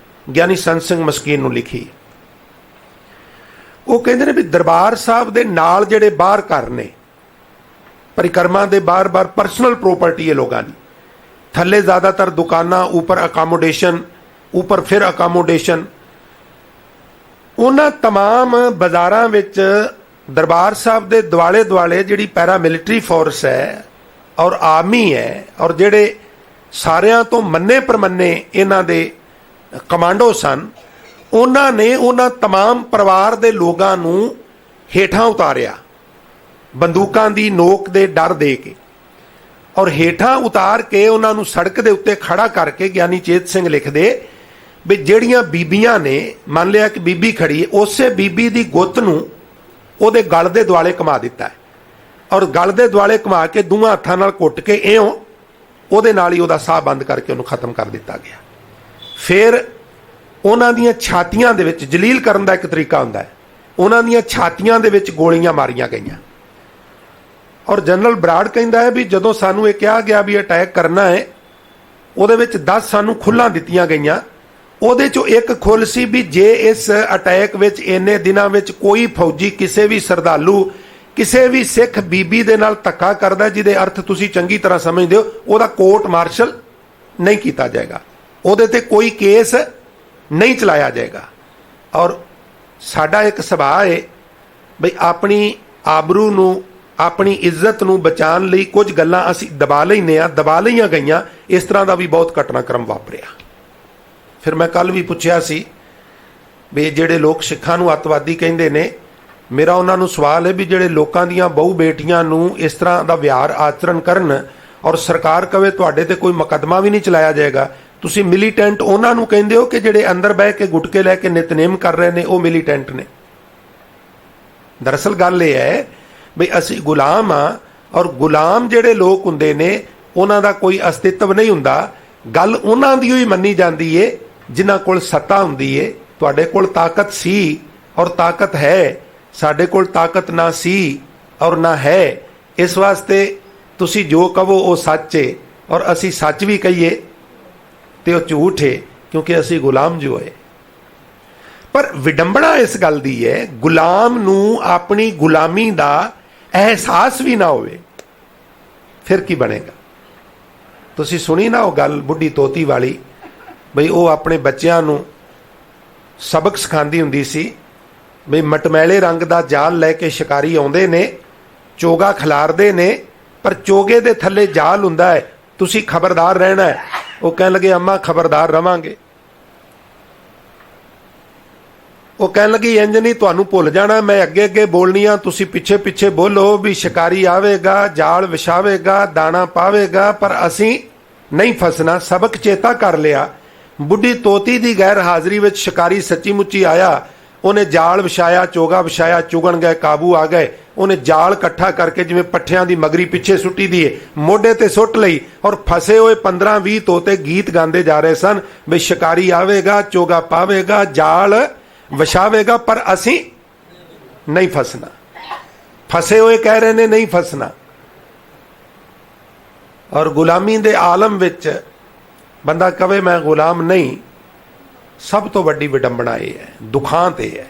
ਗਿਆਨੀ ਸੰਤ ਸਿੰਘ ਮਸਕੀਨ ਨੂੰ ਲਿਖੀ। ਉਹ ਕਹਿੰਦੇ ਨੇ ਵੀ ਦਰਬਾਰ ਸਾਹਿਬ ਦੇ ਨਾਲ ਜਿਹੜੇ ਬਾਹਰ ਘਰ ਨੇ, ਪਰਿਕਰਮਾ ਦੇ ਬਾਰ-ਬਾਰ ਪਰਸਨਲ ਪ੍ਰੋਪਰਟੀ ਹੈ ਲੋਕਾਂ ਦੀ। ਥੱਲੇ ਜ਼ਿਆਦਾਤਰ ਦੁਕਾਨਾਂ, ਉੱਪਰ ਅਕਾਮੋਡੇਸ਼ਨ, ਉੱਪਰ ਫਿਰ ਅਕਾਮੋਡੇਸ਼ਨ। ਉਹਨਾਂ तमाम ਬਾਜ਼ਾਰਾਂ ਵਿੱਚ ਦਰਬਾਰ ਸਾਹਿਬ ਦੇ ਦੁਆਲੇ ਜਿਹੜੀ ਪੈਰਾਮਿਲਟਰੀ ਫੋਰਸ ਹੈ ਔਰ ਆਰਮੀ ਹੈ, ਔਰ ਜਿਹੜੇ ਸਾਰਿਆਂ ਤੋਂ ਮੰਨੇ ਪ੍ਰਮੰਨੇ ਇਹਨਾਂ ਦੇ ਕਮਾਂਡੋ ਸਨ, ਉਹਨਾਂ ਨੇ ਉਹਨਾਂ तमाम ਪਰਿਵਾਰ ਦੇ ਲੋਕਾਂ ਨੂੰ ਹੇਠਾਂ ਉਤਾਰਿਆ ਬੰਦੂਕਾਂ ਦੀ ਨੋਕ ਦੇ ਡਰ ਦੇ ਕੇ। ਔਰ ਹੇਠਾਂ ਉਤਾਰ ਕੇ ਉਹਨਾਂ ਨੂੰ ਸੜਕ ਦੇ ਉੱਤੇ ਖੜਾ ਕਰਕੇ ਗਿਆਨੀ ਚੇਤ ਸਿੰਘ ਲਿਖਦੇ ਵੀ ਜਿਹੜੀਆਂ ਬੀਬੀਆਂ ਨੇ, ਮੰਨ ਲਿਆ ਕਿ ਬੀਬੀ ਖੜੀ, ਉਸੇ ਬੀਬੀ ਦੀ ਗੁੱਤ ਨੂੰ ਉਹਦੇ ਗਲ ਦੇ ਦੁਆਲੇ ਘੁਮਾ ਦਿੱਤਾ ਹੈ, ਔਰ ਗਲ ਦੇ ਦੁਆਲੇ ਘੁਮਾ ਕੇ ਦੋਵਾਂ ਹੱਥਾਂ ਨਾਲ ਘੁੱਟ ਕੇ ਇਉਂ ਉਹਦੇ ਨਾਲ ਹੀ ਉਹਦਾ ਸਾਹ ਬੰਦ ਕਰਕੇ ਉਹਨੂੰ ਖਤਮ ਕਰ ਦਿੱਤਾ ਗਿਆ। फिर ਉਹਨਾਂ ਦੀਆਂ ਛਾਤੀਆਂ ਦੇ ਵਿੱਚ ਜਲੀਲ ਕਰਨ ਦਾ ਇੱਕ ਤਰੀਕਾ ਹੁੰਦਾ ਹੈ, ਉਹਨਾਂ ਦੀਆਂ ਛਾਤੀਆਂ ਦੇ ਵਿੱਚ ਗੋਲੀਆਂ ਮਾਰੀਆਂ ਗਈਆਂ। ਔਰ ਜਨਰਲ ਬਰਾੜ ਕਹਿੰਦਾ ਹੈ ਵੀ ਜਦੋਂ ਸਾਨੂੰ ਇਹ ਕਿਹਾ ਗਿਆ ਵੀ ਅਟੈਕ ਕਰਨਾ ਹੈ, ਉਹਦੇ ਵਿੱਚ 10 ਸਾਨੂੰ ਖੁੱਲ੍ਹਾਂ ਦਿੱਤੀਆਂ ਗਈਆਂ। ਉਹਦੇ 'ਚੋਂ ਇੱਕ ਖੁੱਲ੍ਹ ਸੀ ਵੀ ਜੇ ਇਸ ਅਟੈਕ ਵਿੱਚ ਇੰਨੇ ਦਿਨਾਂ ਵਿੱਚ ਕੋਈ ਫੌਜੀ ਕਿਸੇ ਵੀ ਸ਼ਰਧਾਲੂ ਕਿਸੇ ਵੀ ਸਿੱਖ ਬੀਬੀ ਦੇ ਨਾਲ ਧੱਕਾ ਕਰਦਾ, ਜਿਹਦੇ ਅਰਥ ਤੁਸੀਂ ਚੰਗੀ ਤਰ੍ਹਾਂ ਸਮਝਦੇ ਹੋ, ਉਹਦਾ ਕੋਰਟ ਮਾਰਸ਼ਲ ਨਹੀਂ ਕੀਤਾ ਜਾਏਗਾ, ਉਹਦੇ ਤੇ ਕੋਈ ਕੇਸ ਨਹੀਂ ਚਲਾਇਆ ਜਾਏਗਾ। ਔਰ ਸਾਡਾ ਇੱਕ ਸੁਭਾਅ ਹੈ ਬਈ ਆਪਣੀ ਆਬਰੂ ਨੂੰ, ਆਪਣੀ ਇੱਜ਼ਤ ਨੂੰ ਬਚਾਉਣ ਲਈ ਕੁਝ ਗੱਲਾਂ ਅਸੀਂ ਦਬਾ ਲੈਂਦੇ ਹਾਂ, ਦਬਾ ਲਈਆਂ ਗਈਆਂ। ਇਸ ਤਰ੍ਹਾਂ ਦਾ ਵੀ ਬਹੁਤ ਘਟਨਾਕ੍ਰਮ ਵਾਪਰਿਆ। ਫਿਰ ਮੈਂ ਕੱਲ ਵੀ ਪੁੱਛਿਆ ਸੀ ਵੀ ਜਿਹੜੇ ਲੋਕ ਸਿੱਖਾਂ ਨੂੰ ਅੱਤਵਾਦੀ ਕਹਿੰਦੇ ਨੇ, ਮੇਰਾ ਉਹਨਾਂ ਨੂੰ ਸਵਾਲ ਹੈ ਵੀ ਜਿਹੜੇ ਲੋਕਾਂ ਦੀਆਂ ਬਹੂ ਬੇਟੀਆਂ ਨੂੰ ਇਸ ਤਰ੍ਹਾਂ ਦਾ ਵਿਹਾਰ ਆਚਰਣ ਕਰਨ ਔਰ ਸਰਕਾਰ ਕਵੇ ਤੁਹਾਡੇ ਤੇ ਕੋਈ ਮੁਕੱਦਮਾ ਵੀ ਨਹੀਂ ਚਲਾਇਆ ਜਾਏਗਾ, ਤੁਸੀਂ ਮਿਲੀਟੈਂਟ ਉਹਨਾਂ ਨੂੰ ਕਹਿੰਦੇ ਹੋ ਕਿ ਜਿਹੜੇ ਅੰਦਰ ਬਹਿ ਕੇ ਗੁਟਕੇ ਲੈ ਕੇ ਨਿਤਨੇਮ ਕਰ ਰਹੇ ਨੇ ਉਹ ਮਿਲੀਟੈਂਟ ਨੇ? ਦਰਅਸਲ ਗੱਲ ਇਹ ਹੈ ਵੀ ਅਸੀਂ ਗੁਲਾਮ ਆ, ਔਰ ਗੁਲਾਮ ਜਿਹੜੇ ਲੋਕ ਹੁੰਦੇ ਨੇ ਉਹਨਾਂ ਦਾ ਕੋਈ ਅਸਤਿਤਵ ਨਹੀਂ ਹੁੰਦਾ। ਗੱਲ ਉਹਨਾਂ ਦੀ ਹੀ ਮੰਨੀ ਜਾਂਦੀ ਏ ਜਿਨ੍ਹਾਂ ਕੋਲ ਸੱਤਾ ਹੁੰਦੀ ਏ। ਤੁਹਾਡੇ ਕੋਲ ਤਾਕਤ ਸੀ ਔਰ ਤਾਕਤ ਹੈ, ਸਾਡੇ ਕੋਲ ਤਾਕਤ ਨਾ ਸੀ ਔਰ ਨਾ ਹੈ। ਇਸ ਵਾਸਤੇ ਤੁਸੀਂ ਜੋ ਕਹੋ ਉਹ ਸੱਚ ਏ, ਔਰ ਅਸੀਂ ਸੱਚ ਵੀ ਕਹੀਏ ਤੇ ਉਹ ਝੂਠ ਏ, ਕਿਉਂਕਿ ਅਸੀਂ ਗੁਲਾਮ ਜੋ ਹੈ। ਪਰ ਵਿਡੰਬਣਾ ਇਸ ਗੱਲ ਦੀ ਹੈ, ਗੁਲਾਮ ਨੂੰ ਆਪਣੀ ਗੁਲਾਮੀ ਦਾ ਅਹਿਸਾਸ ਵੀ ਨਾ ਹੋਵੇ, ਫਿਰ ਕੀ ਬਣੇਗਾ? ਤੁਸੀਂ ਸੁਣੀ ਨਾ ਉਹ ਗੱਲ ਬੁੱਢੀ ਤੋਤੀ ਵਾਲੀ, ਬਈ ਉਹ ਆਪਣੇ ਬੱਚਿਆਂ ਨੂੰ ਸਬਕ ਸਿਖਾਉਂਦੀ ਹੁੰਦੀ ਸੀ ਬਈ ਮਟਮੈਲੇ ਰੰਗ ਦਾ ਜਾਲ ਲੈ ਕੇ ਸ਼ਿਕਾਰੀ ਆਉਂਦੇ ਨੇ, ਚੋਗਾ ਖਿਲਾਰਦੇ ਨੇ, ਪਰ ਚੋਗੇ ਦੇ ਥੱਲੇ ਜਾਲ ਹੁੰਦਾ ਹੈ, ਤੁਸੀਂ ਖਬਰਦਾਰ ਰਹਿਣਾ ਹੈ। ਉਹ ਕਹਿਣ ਲੱਗੇ ਅੰਮਾ ਖਬਰਦਾਰ ਰਵਾਂਗੇ। ਉਹ ਕਹਿਣ ਲੱਗੀ ਇੰਜ ਨਹੀਂ, ਤੁਹਾਨੂੰ ਭੁੱਲ ਜਾਣਾ, ਮੈਂ ਅੱਗੇ ਅੱਗੇ ਬੋਲਣੀ ਆ, ਤੁਸੀਂ ਪਿੱਛੇ ਪਿੱਛੇ ਬੋਲੋ ਵੀ ਸ਼ਿਕਾਰੀ ਆਵੇਗਾ, ਜਾਲ ਵਿਛਾਵੇਗਾ, ਦਾਣਾ ਪਾਵੇਗਾ, ਪਰ ਅਸੀਂ ਨਹੀਂ ਫਸਣਾ। ਸਬਕ ਚੇਤਾ ਕਰ ਲਿਆ। ਬੁੱਢੀ ਤੋਤੀ ਦੀ ਗੈਰ ਹਾਜ਼ਰੀ ਵਿੱਚ ਸ਼ਿਕਾਰੀ ਸੱਚੀ ਮੁੱਚੀ ਆਇਆ, ਉਹਨੇ ਜਾਲ ਵਿਛਾਇਆ, ਚੋਗਾ ਵਿਛਾਇਆ, ਚੁਗਣ ਗਏ, ਕਾਬੂ ਆ ਗਏ। ਉਹਨੇ ਜਾਲ ਇਕੱਠਾ ਕਰਕੇ ਜਿਵੇਂ ਪੱਠਿਆਂ ਦੀ ਮਗਰੀ ਪਿੱਛੇ ਸੁੱਟੀ ਦੀ ਏ, ਮੋਢੇ ਤੇ ਸੁੱਟ ਲਈ, ਔਰ ਫਸੇ ਹੋਏ 15-20 ਤੋਤੇ ਗੀਤ ਗਾਉਂਦੇ ਜਾ ਰਹੇ ਸਨ ਵੀ ਸ਼ਿਕਾਰੀ ਆਵੇਗਾ, ਚੋਗਾ ਪਾਵੇਗਾ, ਜਾਲ ਵਿਛਾਵੇਗਾ, ਪਰ ਅਸੀਂ ਨਹੀਂ ਫਸਣਾ। ਫਸੇ ਹੋਏ ਕਹਿ ਰਹੇ ਨੇ ਨਹੀਂ ਫਸਣਾ। ਔਰ ਗੁਲਾਮੀ ਦੇ ਆਲਮ ਵਿੱਚ ਬੰਦਾ ਕਵੇ ਮੈਂ ਗੁਲਾਮ ਨਹੀਂ, ਸਭ ਤੋਂ ਵੱਡੀ ਵਿਡੰਬਣਾ ਇਹ ਹੈ, ਦੁਖਾਂਤ ਇਹ ਹੈ।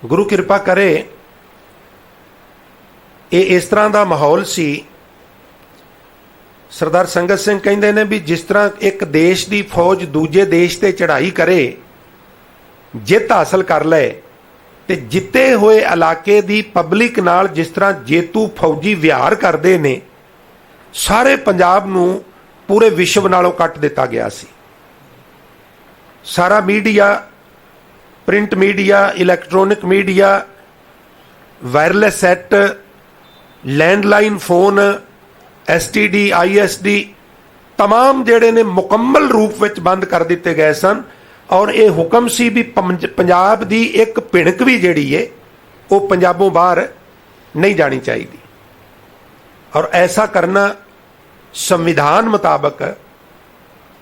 ਗੁਰੂ ਕਿਰਪਾ ਕਰੇ ਇਹ ਇਸ ਤਰ੍ਹਾਂ ਦਾ ਮਾਹੌਲ ਸੀ। ਸਰਦਾਰ ਸੰਗਤ ਸਿੰਘ ਕਹਿੰਦੇ ਨੇ ਵੀ ਜਿਸ ਤਰ੍ਹਾਂ ਇੱਕ ਦੇਸ਼ ਦੀ ਫੌਜ ਦੂਜੇ ਦੇਸ਼ ਤੇ ਚੜ੍ਹਾਈ ਕਰੇ, ਜਿੱਤ ਹਾਸਲ ਕਰ ਲਏ, ਤੇ ਜਿੱਤੇ ਹੋਏ ਇਲਾਕੇ ਦੀ ਪਬਲਿਕ ਨਾਲ ਜਿਸ ਤਰ੍ਹਾਂ ਜੇਤੂ ਫੌਜੀ ਵਿਹਾਰ ਕਰਦੇ ਨੇ, ਸਾਰੇ ਪੰਜਾਬ ਨੂੰ ਪੂਰੇ ਵਿਸ਼ਵ ਨਾਲੋਂ ਕੱਟ ਦਿੱਤਾ ਗਿਆ ਸੀ। ਸਾਰਾ media, print media, electronic media, wireless set, landline phone, STD, ISD तमाम ਜਿਹੜੇ ਨੇ ਮੁਕੰਮਲ ਰੂਪ ਵਿੱਚ ਬੰਦ ਕਰ ਦਿੱਤੇ ਗਏ ਸਨ। ਔਰ ਇਹ ਹੁਕਮ ਸੀ ਵੀ ਪੰਜਾਬ ਦੀ ਇੱਕ ਭਿਣਕ ਵੀ ਜਿਹੜੀ ਹੈ ਉਹ ਪੰਜਾਬੋਂ ਬਾਹਰ ਨਹੀਂ ਜਾਣੀ ਚਾਹੀਦੀ। ਔਰ ਐਸਾ ਕਰਨਾ ਸੰਵਿਧਾਨ ਮੁਤਾਬਕ,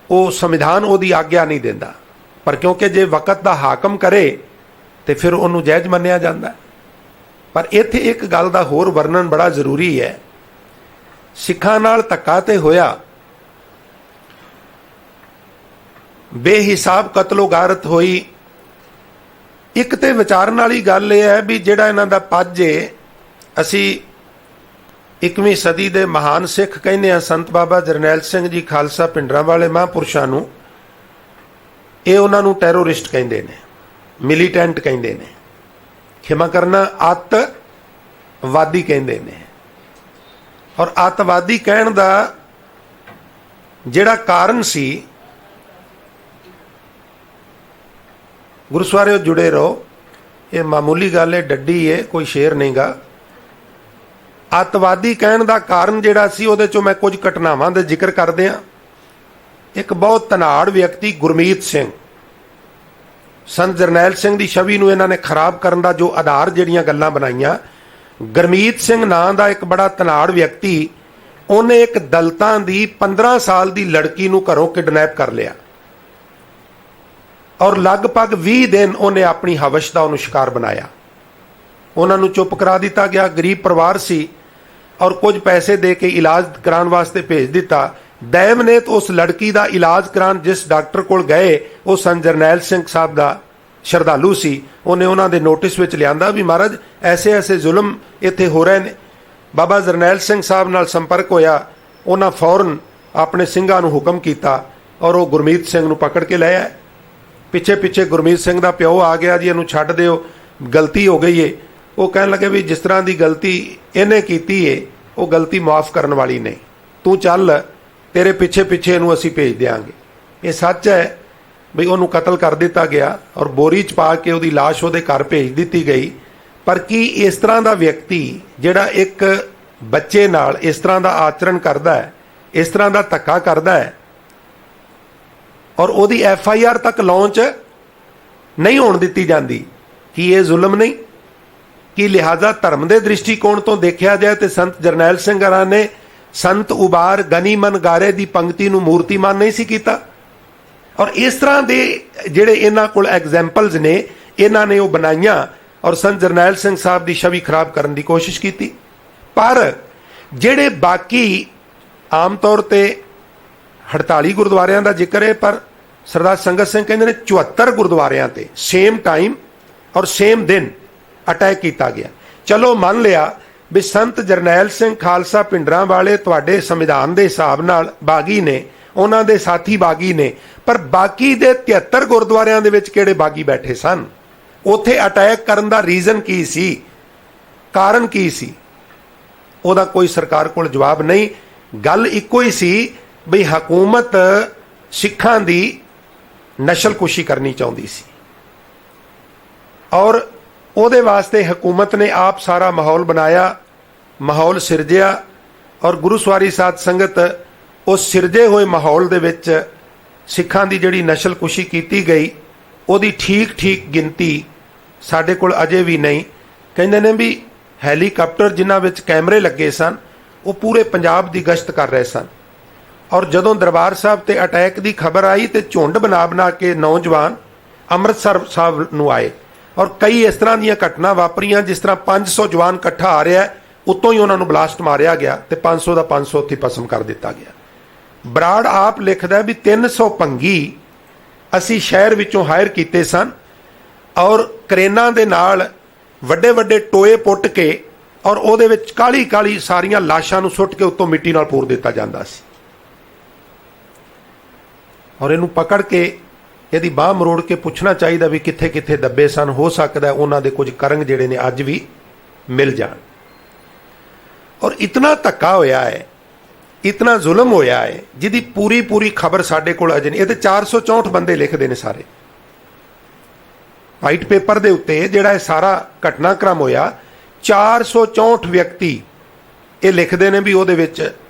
ਉਹ ਸੰਵਿਧਾਨ ਉਹਦੀ ਆਗਿਆ ਨਹੀਂ ਦਿੰਦਾ, ਪਰ ਕਿਉਂਕਿ ਜੇ ਵਕਤ ਦਾ ਹਾਕਮ ਕਰੇ ਤੇ ਫਿਰ ਉਹਨੂੰ ਜਾਇਜ਼ ਮੰਨਿਆ ਜਾਂਦਾ। ਪਰ ਇੱਥੇ ਇੱਕ ਗੱਲ ਦਾ ਹੋਰ ਵਰਣਨ ਬੜਾ ਜ਼ਰੂਰੀ ਹੈ। ਸਿੱਖਾਂ ਨਾਲ ਧੱਕਾ ਤੇ ਹੋਇਆ, ਬੇਹਿਸਾਬ ਕਤਲੋ ਗਾਰਤ ਹੋਈ। ਇੱਕ ਤੇ ਵਿਚਾਰਨ ਵਾਲੀ ਗੱਲ ਇਹ ਹੈ ਵੀ ਜਿਹੜਾ ਇਹਨਾਂ ਦਾ ਪੱਜ ਏ, ਅਸੀਂ 21ਵੀਂ ਸਦੀ ਦੇ ਮਹਾਨ ਸਿੱਖ ਕਹਿੰਦੇ ਆ ਸੰਤ ਬਾਬਾ ਜਰਨੈਲ ਸਿੰਘ ਜੀ ਖਾਲਸਾ ਪਿੰਡਰਾਂ ਵਾਲੇ ਮਹਾਂਪੁਰਸ਼ਾਂ ਨੂੰ, ਇਹ ਉਹਨਾਂ ਨੂੰ ਟੈਰੋਰਿਸਟ ਕਹਿੰਦੇ ਨੇ, ਮਿਲੀਟੈਂਟ ਕਹਿੰਦੇ ਨੇ, ਖਿਮਾ ਕਰਨਾ ਅੱਤਵਾਦੀ ਕਹਿੰਦੇ ਨੇ। ਔਰ ਅੱਤਵਾਦੀ ਕਹਿਣ ਦਾ ਜਿਹੜਾ ਕਾਰਨ ਸੀ, ਗੁਰਸਵਾਰਿਓ ਜੁੜੇ ਰਹੋ, ਇਹ ਮਾਮੂਲੀ ਗੱਲ ਹੈ, ਡੱਡੀ ਹੈ, ਕੋਈ ਸ਼ੇਰ ਨਹੀਂਗਾ। ਅੱਤਵਾਦੀ ਕਹਿਣ ਦਾ ਕਾਰਨ ਜਿਹੜਾ ਸੀ, ਉਹਦੇ ਚੋਂ ਮੈਂ ਕੁਝ ਘਟਨਾਵਾਂ ਦਾ ਜ਼ਿਕਰ ਕਰਦੇ ਹਾਂ। ਇੱਕ ਬਹੁਤ ਧਨਾੜ ਵਿਅਕਤੀ ਗੁਰਮੀਤ ਸਿੰਘ, ਸੰਤ ਜਰਨੈਲ ਸਿੰਘ ਦੀ ਛਵੀ ਨੂੰ ਇਹਨਾਂ ਨੇ ਖਰਾਬ ਕਰਨ ਦਾ ਜੋ ਆਧਾਰ ਜਿਹੜੀਆਂ ਗੱਲਾਂ ਬਣਾਈਆਂ, ਗੁਰਮੀਤ ਸਿੰਘ ਨਾਂ ਦਾ ਇੱਕ ਬੜਾ ਧਨਾੜ ਵਿਅਕਤੀ ਉਹਨੇ ਇੱਕ ਦਲਿਤਾਂ ਦੀ 15 ਸਾਲ ਦੀ ਲੜਕੀ ਨੂੰ ਘਰੋਂ ਕਿਡਨੈਪ ਕਰ ਲਿਆ ਔਰ ਲਗਭਗ 20 ਦਿਨ ਉਹਨੇ ਆਪਣੀ ਹਵਸ਼ ਦਾ ਉਹਨੂੰ ਸ਼ਿਕਾਰ ਬਣਾਇਆ। ਉਹਨਾਂ ਨੂੰ ਚੁੱਪ ਕਰਾ ਦਿੱਤਾ ਗਿਆ, ਗਰੀਬ ਪਰਿਵਾਰ ਸੀ, ਔਰ ਕੁਝ ਪੈਸੇ ਦੇ ਕੇ ਇਲਾਜ ਕਰਾਉਣ ਵਾਸਤੇ ਭੇਜ ਦਿੱਤਾ। ਡੈਮ ਨੇ ਤਾਂ ਉਸ ਲੜਕੀ ਦਾ ਇਲਾਜ ਕਰਾਉਣ ਜਿਸ ਡਾਕਟਰ ਕੋਲ ਗਏ ਉਹ ਸੰਤ ਜਰਨੈਲ ਸਿੰਘ ਸਾਹਿਬ ਦਾ ਸ਼ਰਧਾਲੂ ਸੀ। ਉਹਨੇ ਉਹਨਾਂ ਦੇ ਨੋਟਿਸ ਵਿੱਚ ਲਿਆਂਦਾ ਵੀ ਮਹਾਰਾਜ ਐਸੇ ਐਸੇ ਜ਼ੁਲਮ ਇੱਥੇ ਹੋ ਰਹੇ ਨੇ। ਬਾਬਾ ਜਰਨੈਲ ਸਿੰਘ ਸਾਹਿਬ ਨਾਲ ਸੰਪਰਕ ਹੋਇਆ, ਉਹਨਾਂ ਫੌਰਨ ਆਪਣੇ ਸਿੰਘਾਂ ਨੂੰ ਹੁਕਮ ਕੀਤਾ ਔਰ ਉਹ ਗੁਰਮੀਤ ਸਿੰਘ ਨੂੰ ਪਕੜ ਕੇ ਲੈ ਆਏ। ਪਿੱਛੇ ਪਿੱਛੇ ਗੁਰਮੀਤ ਸਿੰਘ ਦਾ ਪਿਓ ਆ ਗਿਆ, ਜੀ ਇਹਨੂੰ ਛੱਡ ਦਿਓ, ਗਲਤੀ ਹੋ ਗਈ ਏ। ਉਹ ਕਹਿਣ ਲੱਗੇ ਵੀ ਜਿਸ ਤਰ੍ਹਾਂ ਦੀ ਗਲਤੀ ਇਹਨੇ ਕੀਤੀ ਏ ਉਹ ਗਲਤੀ ਮਾਫ ਕਰਨ ਵਾਲੀ ਨਹੀਂ, ਤੂੰ ਚੱਲ, ਤੇਰੇ ਪਿੱਛੇ ਪਿੱਛੇ ਇਹਨੂੰ ਅਸੀਂ ਭੇਜ ਦਿਆਂਗੇ। ਇਹ ਸੱਚ ਹੈ ਵੀ ਉਹਨੂੰ ਕਤਲ ਕਰ ਦਿੱਤਾ ਗਿਆ ਔਰ ਬੋਰੀ 'ਚ ਪਾ ਕੇ ਉਹਦੀ ਲਾਸ਼ ਉਹਦੇ ਘਰ ਭੇਜ ਦਿੱਤੀ ਗਈ। ਪਰ ਕੀ ਇਸ ਤਰ੍ਹਾਂ ਦਾ ਵਿਅਕਤੀ ਜਿਹੜਾ ਇੱਕ ਬੱਚੇ ਨਾਲ ਇਸ ਤਰ੍ਹਾਂ ਦਾ ਆਚਰਣ ਕਰਦਾ ਹੈ, ਇਸ ਤਰ੍ਹਾਂ ਦਾ ਧੱਕਾ ਕਰਦਾ ਹੈ ਔਰ ਉਹਦੀ FIR ਤੱਕ ਲਾਂਚ ਨਹੀਂ ਹੋਣ ਦਿੱਤੀ ਜਾਂਦੀ, ਕੀ ਇਹ ਜ਼ੁਲਮ ਨਹੀਂ? ਕਿ ਲਿਹਾਜ਼ਾ ਧਰਮ ਦੇ ਦ੍ਰਿਸ਼ਟੀਕੋਣ ਤੋਂ ਦੇਖਿਆ ਜਾਏ ਤੇ ਸੰਤ ਜਰਨੈਲ ਸਿੰਘ ਹਰਾਂ ਨੇ ਸੰਤ ਉਬਾਰ ਗਨੀ ਮਨ ਗਾਰੇ ਦੀ ਪੰਕਤੀ ਨੂੰ ਮੂਰਤੀਮਾਨ ਨਹੀਂ ਸੀ ਕੀਤਾ। ਔਰ ਇਸ ਤਰ੍ਹਾਂ ਦੇ ਜਿਹੜੇ ਇਹਨਾਂ ਕੋਲ ਐਗਜ਼ੈਂਪਲਸ ਨੇ, ਇਹਨਾਂ ਨੇ ਉਹ ਬਣਾਈਆਂ ਔਰ ਸੰਤ ਜਰਨੈਲ ਸਿੰਘ ਸਾਹਿਬ ਦੀ ਛਵੀ ਖਰਾਬ ਕਰਨ ਦੀ ਕੋਸ਼ਿਸ਼ ਕੀਤੀ। ਪਰ ਜਿਹੜੇ ਬਾਕੀ ਆਮ ਤੌਰ ਤੇ 48 ਗੁਰਦੁਆਰਿਆਂ ਦਾ ਜ਼ਿਕਰ ਹੈ, ਪਰ ਸਰਦਾਰ ਸੰਗਤ ਸਿੰਘ ਕਹਿੰਦੇ ਨੇ 74 ਗੁਰਦੁਆਰਿਆਂ ਤੇ ਸੇਮ ਟਾਈਮ ਔਰ ਸੇਮ ਦਿਨ ਅਟੈਕ ਕੀਤਾ ਗਿਆ। ਚਲੋ ਮੰਨ ਲਿਆ ਵੀ ਸੰਤ ਜਰਨੈਲ ਸਿੰਘ ਖਾਲਸਾ ਪਿੰਡਰਾਂ ਵਾਲੇ ਤੁਹਾਡੇ ਸੰਵਿਧਾਨ ਦੇ ਹਿਸਾਬ ਨਾਲ ਬਾਗੀ ਨੇ, ਉਹਨਾਂ ਦੇ ਸਾਥੀ ਬਾਗੀ ਨੇ, ਪਰ ਬਾਕੀ ਦੇ 73 ਗੁਰਦੁਆਰਿਆਂ ਦੇ ਵਿੱਚ ਕਿਹੜੇ ਬਾਗੀ ਬੈਠੇ ਸਨ? ਉੱਥੇ ਅਟੈਕ ਕਰਨ ਦਾ ਰੀਜ਼ਨ ਕੀ ਸੀ, ਕਾਰਨ ਕੀ ਸੀ? ਉਹਦਾ ਕੋਈ ਸਰਕਾਰ ਕੋਲ ਜਵਾਬ ਨਹੀਂ। ਗੱਲ ਇੱਕੋ ਹੀ ਸੀ ਵੀ ਹਕੂਮਤ ਸਿੱਖਾਂ ਦੀ ਨਸਲਕੁਸ਼ੀ ਕਰਨੀ ਚਾਹੁੰਦੀ ਸੀ ਔਰ ਉਹਦੇ ਵਾਸਤੇ ਹਕੂਮਤ ਨੇ ਆਪ ਸਾਰਾ ਮਾਹੌਲ ਬਣਾਇਆ, ਮਾਹੌਲ ਸਿਰਜਿਆ ਔਰ ਗੁਰੂ ਸਵਾਰੀ ਸਾਧ ਸੰਗਤ ਉਸ ਸਿਰਜੇ ਹੋਏ ਮਾਹੌਲ ਦੇ ਵਿੱਚ ਸਿੱਖਾਂ ਦੀ ਜਿਹੜੀ ਨਸਲਕੁਸ਼ੀ ਕੀਤੀ ਗਈ ਉਹਦੀ ਠੀਕ ਠੀਕ ਗਿਣਤੀ ਸਾਡੇ ਕੋਲ ਅਜੇ ਵੀ ਨਹੀਂ। ਕਹਿੰਦੇ ਨੇ ਵੀ ਹੈਲੀਕਾਪਟਰ ਜਿਨ੍ਹਾਂ ਵਿੱਚ ਕੈਮਰੇ ਲੱਗੇ ਸਨ ਉਹ ਪੂਰੇ ਪੰਜਾਬ ਦੀ ਗਸ਼ਤ ਕਰ ਰਹੇ ਸਨ ਔਰ ਜਦੋਂ ਦਰਬਾਰ ਸਾਹਿਬ ਤੇ ਅਟੈਕ ਦੀ ਖਬਰ ਆਈ ਤੇ ਝੁੰਡ ਬਣਾ ਕੇ ਨੌਜਵਾਨ ਅੰਮ੍ਰਿਤਸਰ ਸਾਹਿਬ ਨੂੰ ਆਏ ਔਰ ਕਈ ਇਸ ਤਰ੍ਹਾਂ ਦੀਆਂ ਘਟਨਾ ਵਾਪਰੀਆਂ ਜਿਸ ਤਰ੍ਹਾਂ 500 ਜਵਾਨ ਇਕੱਠਾ ਆ ਰਿਹਾ, ਉੱਤੋਂ ਹੀ ਉਹਨਾਂ ਨੂੰ ਬਲਾਸਟ ਮਾਰਿਆ ਗਿਆ ਤੇ 500 ਦਾ 500 ਉੱਥੇ ਭਸਮ ਕਰ ਦਿੱਤਾ ਗਿਆ। ਬਰਾੜ ਆਪ ਲਿਖਦਾ ਵੀ 300 ਭੰਗੀ ਅਸੀਂ ਸ਼ਹਿਰ ਵਿੱਚੋਂ ਹਾਇਰ ਕੀਤੇ ਸਨ ਔਰ ਕਰੇਨਾਂ ਦੇ ਨਾਲ ਵੱਡੇ ਵੱਡੇ ਟੋਏ ਪੁੱਟ ਕੇ ਔਰ ਉਹਦੇ ਵਿੱਚ ਕਾਲੀ ਕਾਲੀ ਸਾਰੀਆਂ ਲਾਸ਼ਾਂ ਨੂੰ ਸੁੱਟ ਕੇ ਉੱਤੋਂ ਮਿੱਟੀ ਨਾਲ ਪੂਰ ਦਿੱਤਾ ਜਾਂਦਾ ਸੀ ਔਰ ਇਹਨੂੰ ਪਕੜ ਕੇ ਇਹਦੀ ਬਾਹ ਮਰੋੜ ਕੇ ਪੁੱਛਣਾ ਚਾਹੀਦਾ ਵੀ ਕਿੱਥੇ ਕਿੱਥੇ ਦੱਬੇ ਸਨ। ਹੋ ਸਕਦਾ ਉਹਨਾਂ ਦੇ ਕੁਝ ਕਰੰਗ ਜਿਹੜੇ ਨੇ ਅੱਜ ਵੀ ਮਿਲ ਜਾਣ। ਔਰ ਇਤਨਾ ਧੱਕਾ ਹੋਇਆ ਹੈ, ਇਤਨਾ ਜ਼ੁਲਮ ਹੋਇਆ ਹੈ ਜਿਹਦੀ ਪੂਰੀ ਪੂਰੀ ਖਬਰ ਸਾਡੇ ਕੋਲ ਅਜੇ ਨਹੀਂ। ਇਹਦੇ 464 ਬੰਦੇ ਲਿਖਦੇ ਨੇ ਸਾਰੇ ਵਾਈਟ ਪੇਪਰ ਦੇ ਉੱਤੇ ਜਿਹੜਾ ਇਹ ਸਾਰਾ ਘਟਨਾਕ੍ਰਮ ਹੋਇਆ। 464 ਵਿਅਕਤੀ ਇਹ ਲਿਖਦੇ ਨੇ ਵੀ ਉਹਦੇ ਵਿੱਚ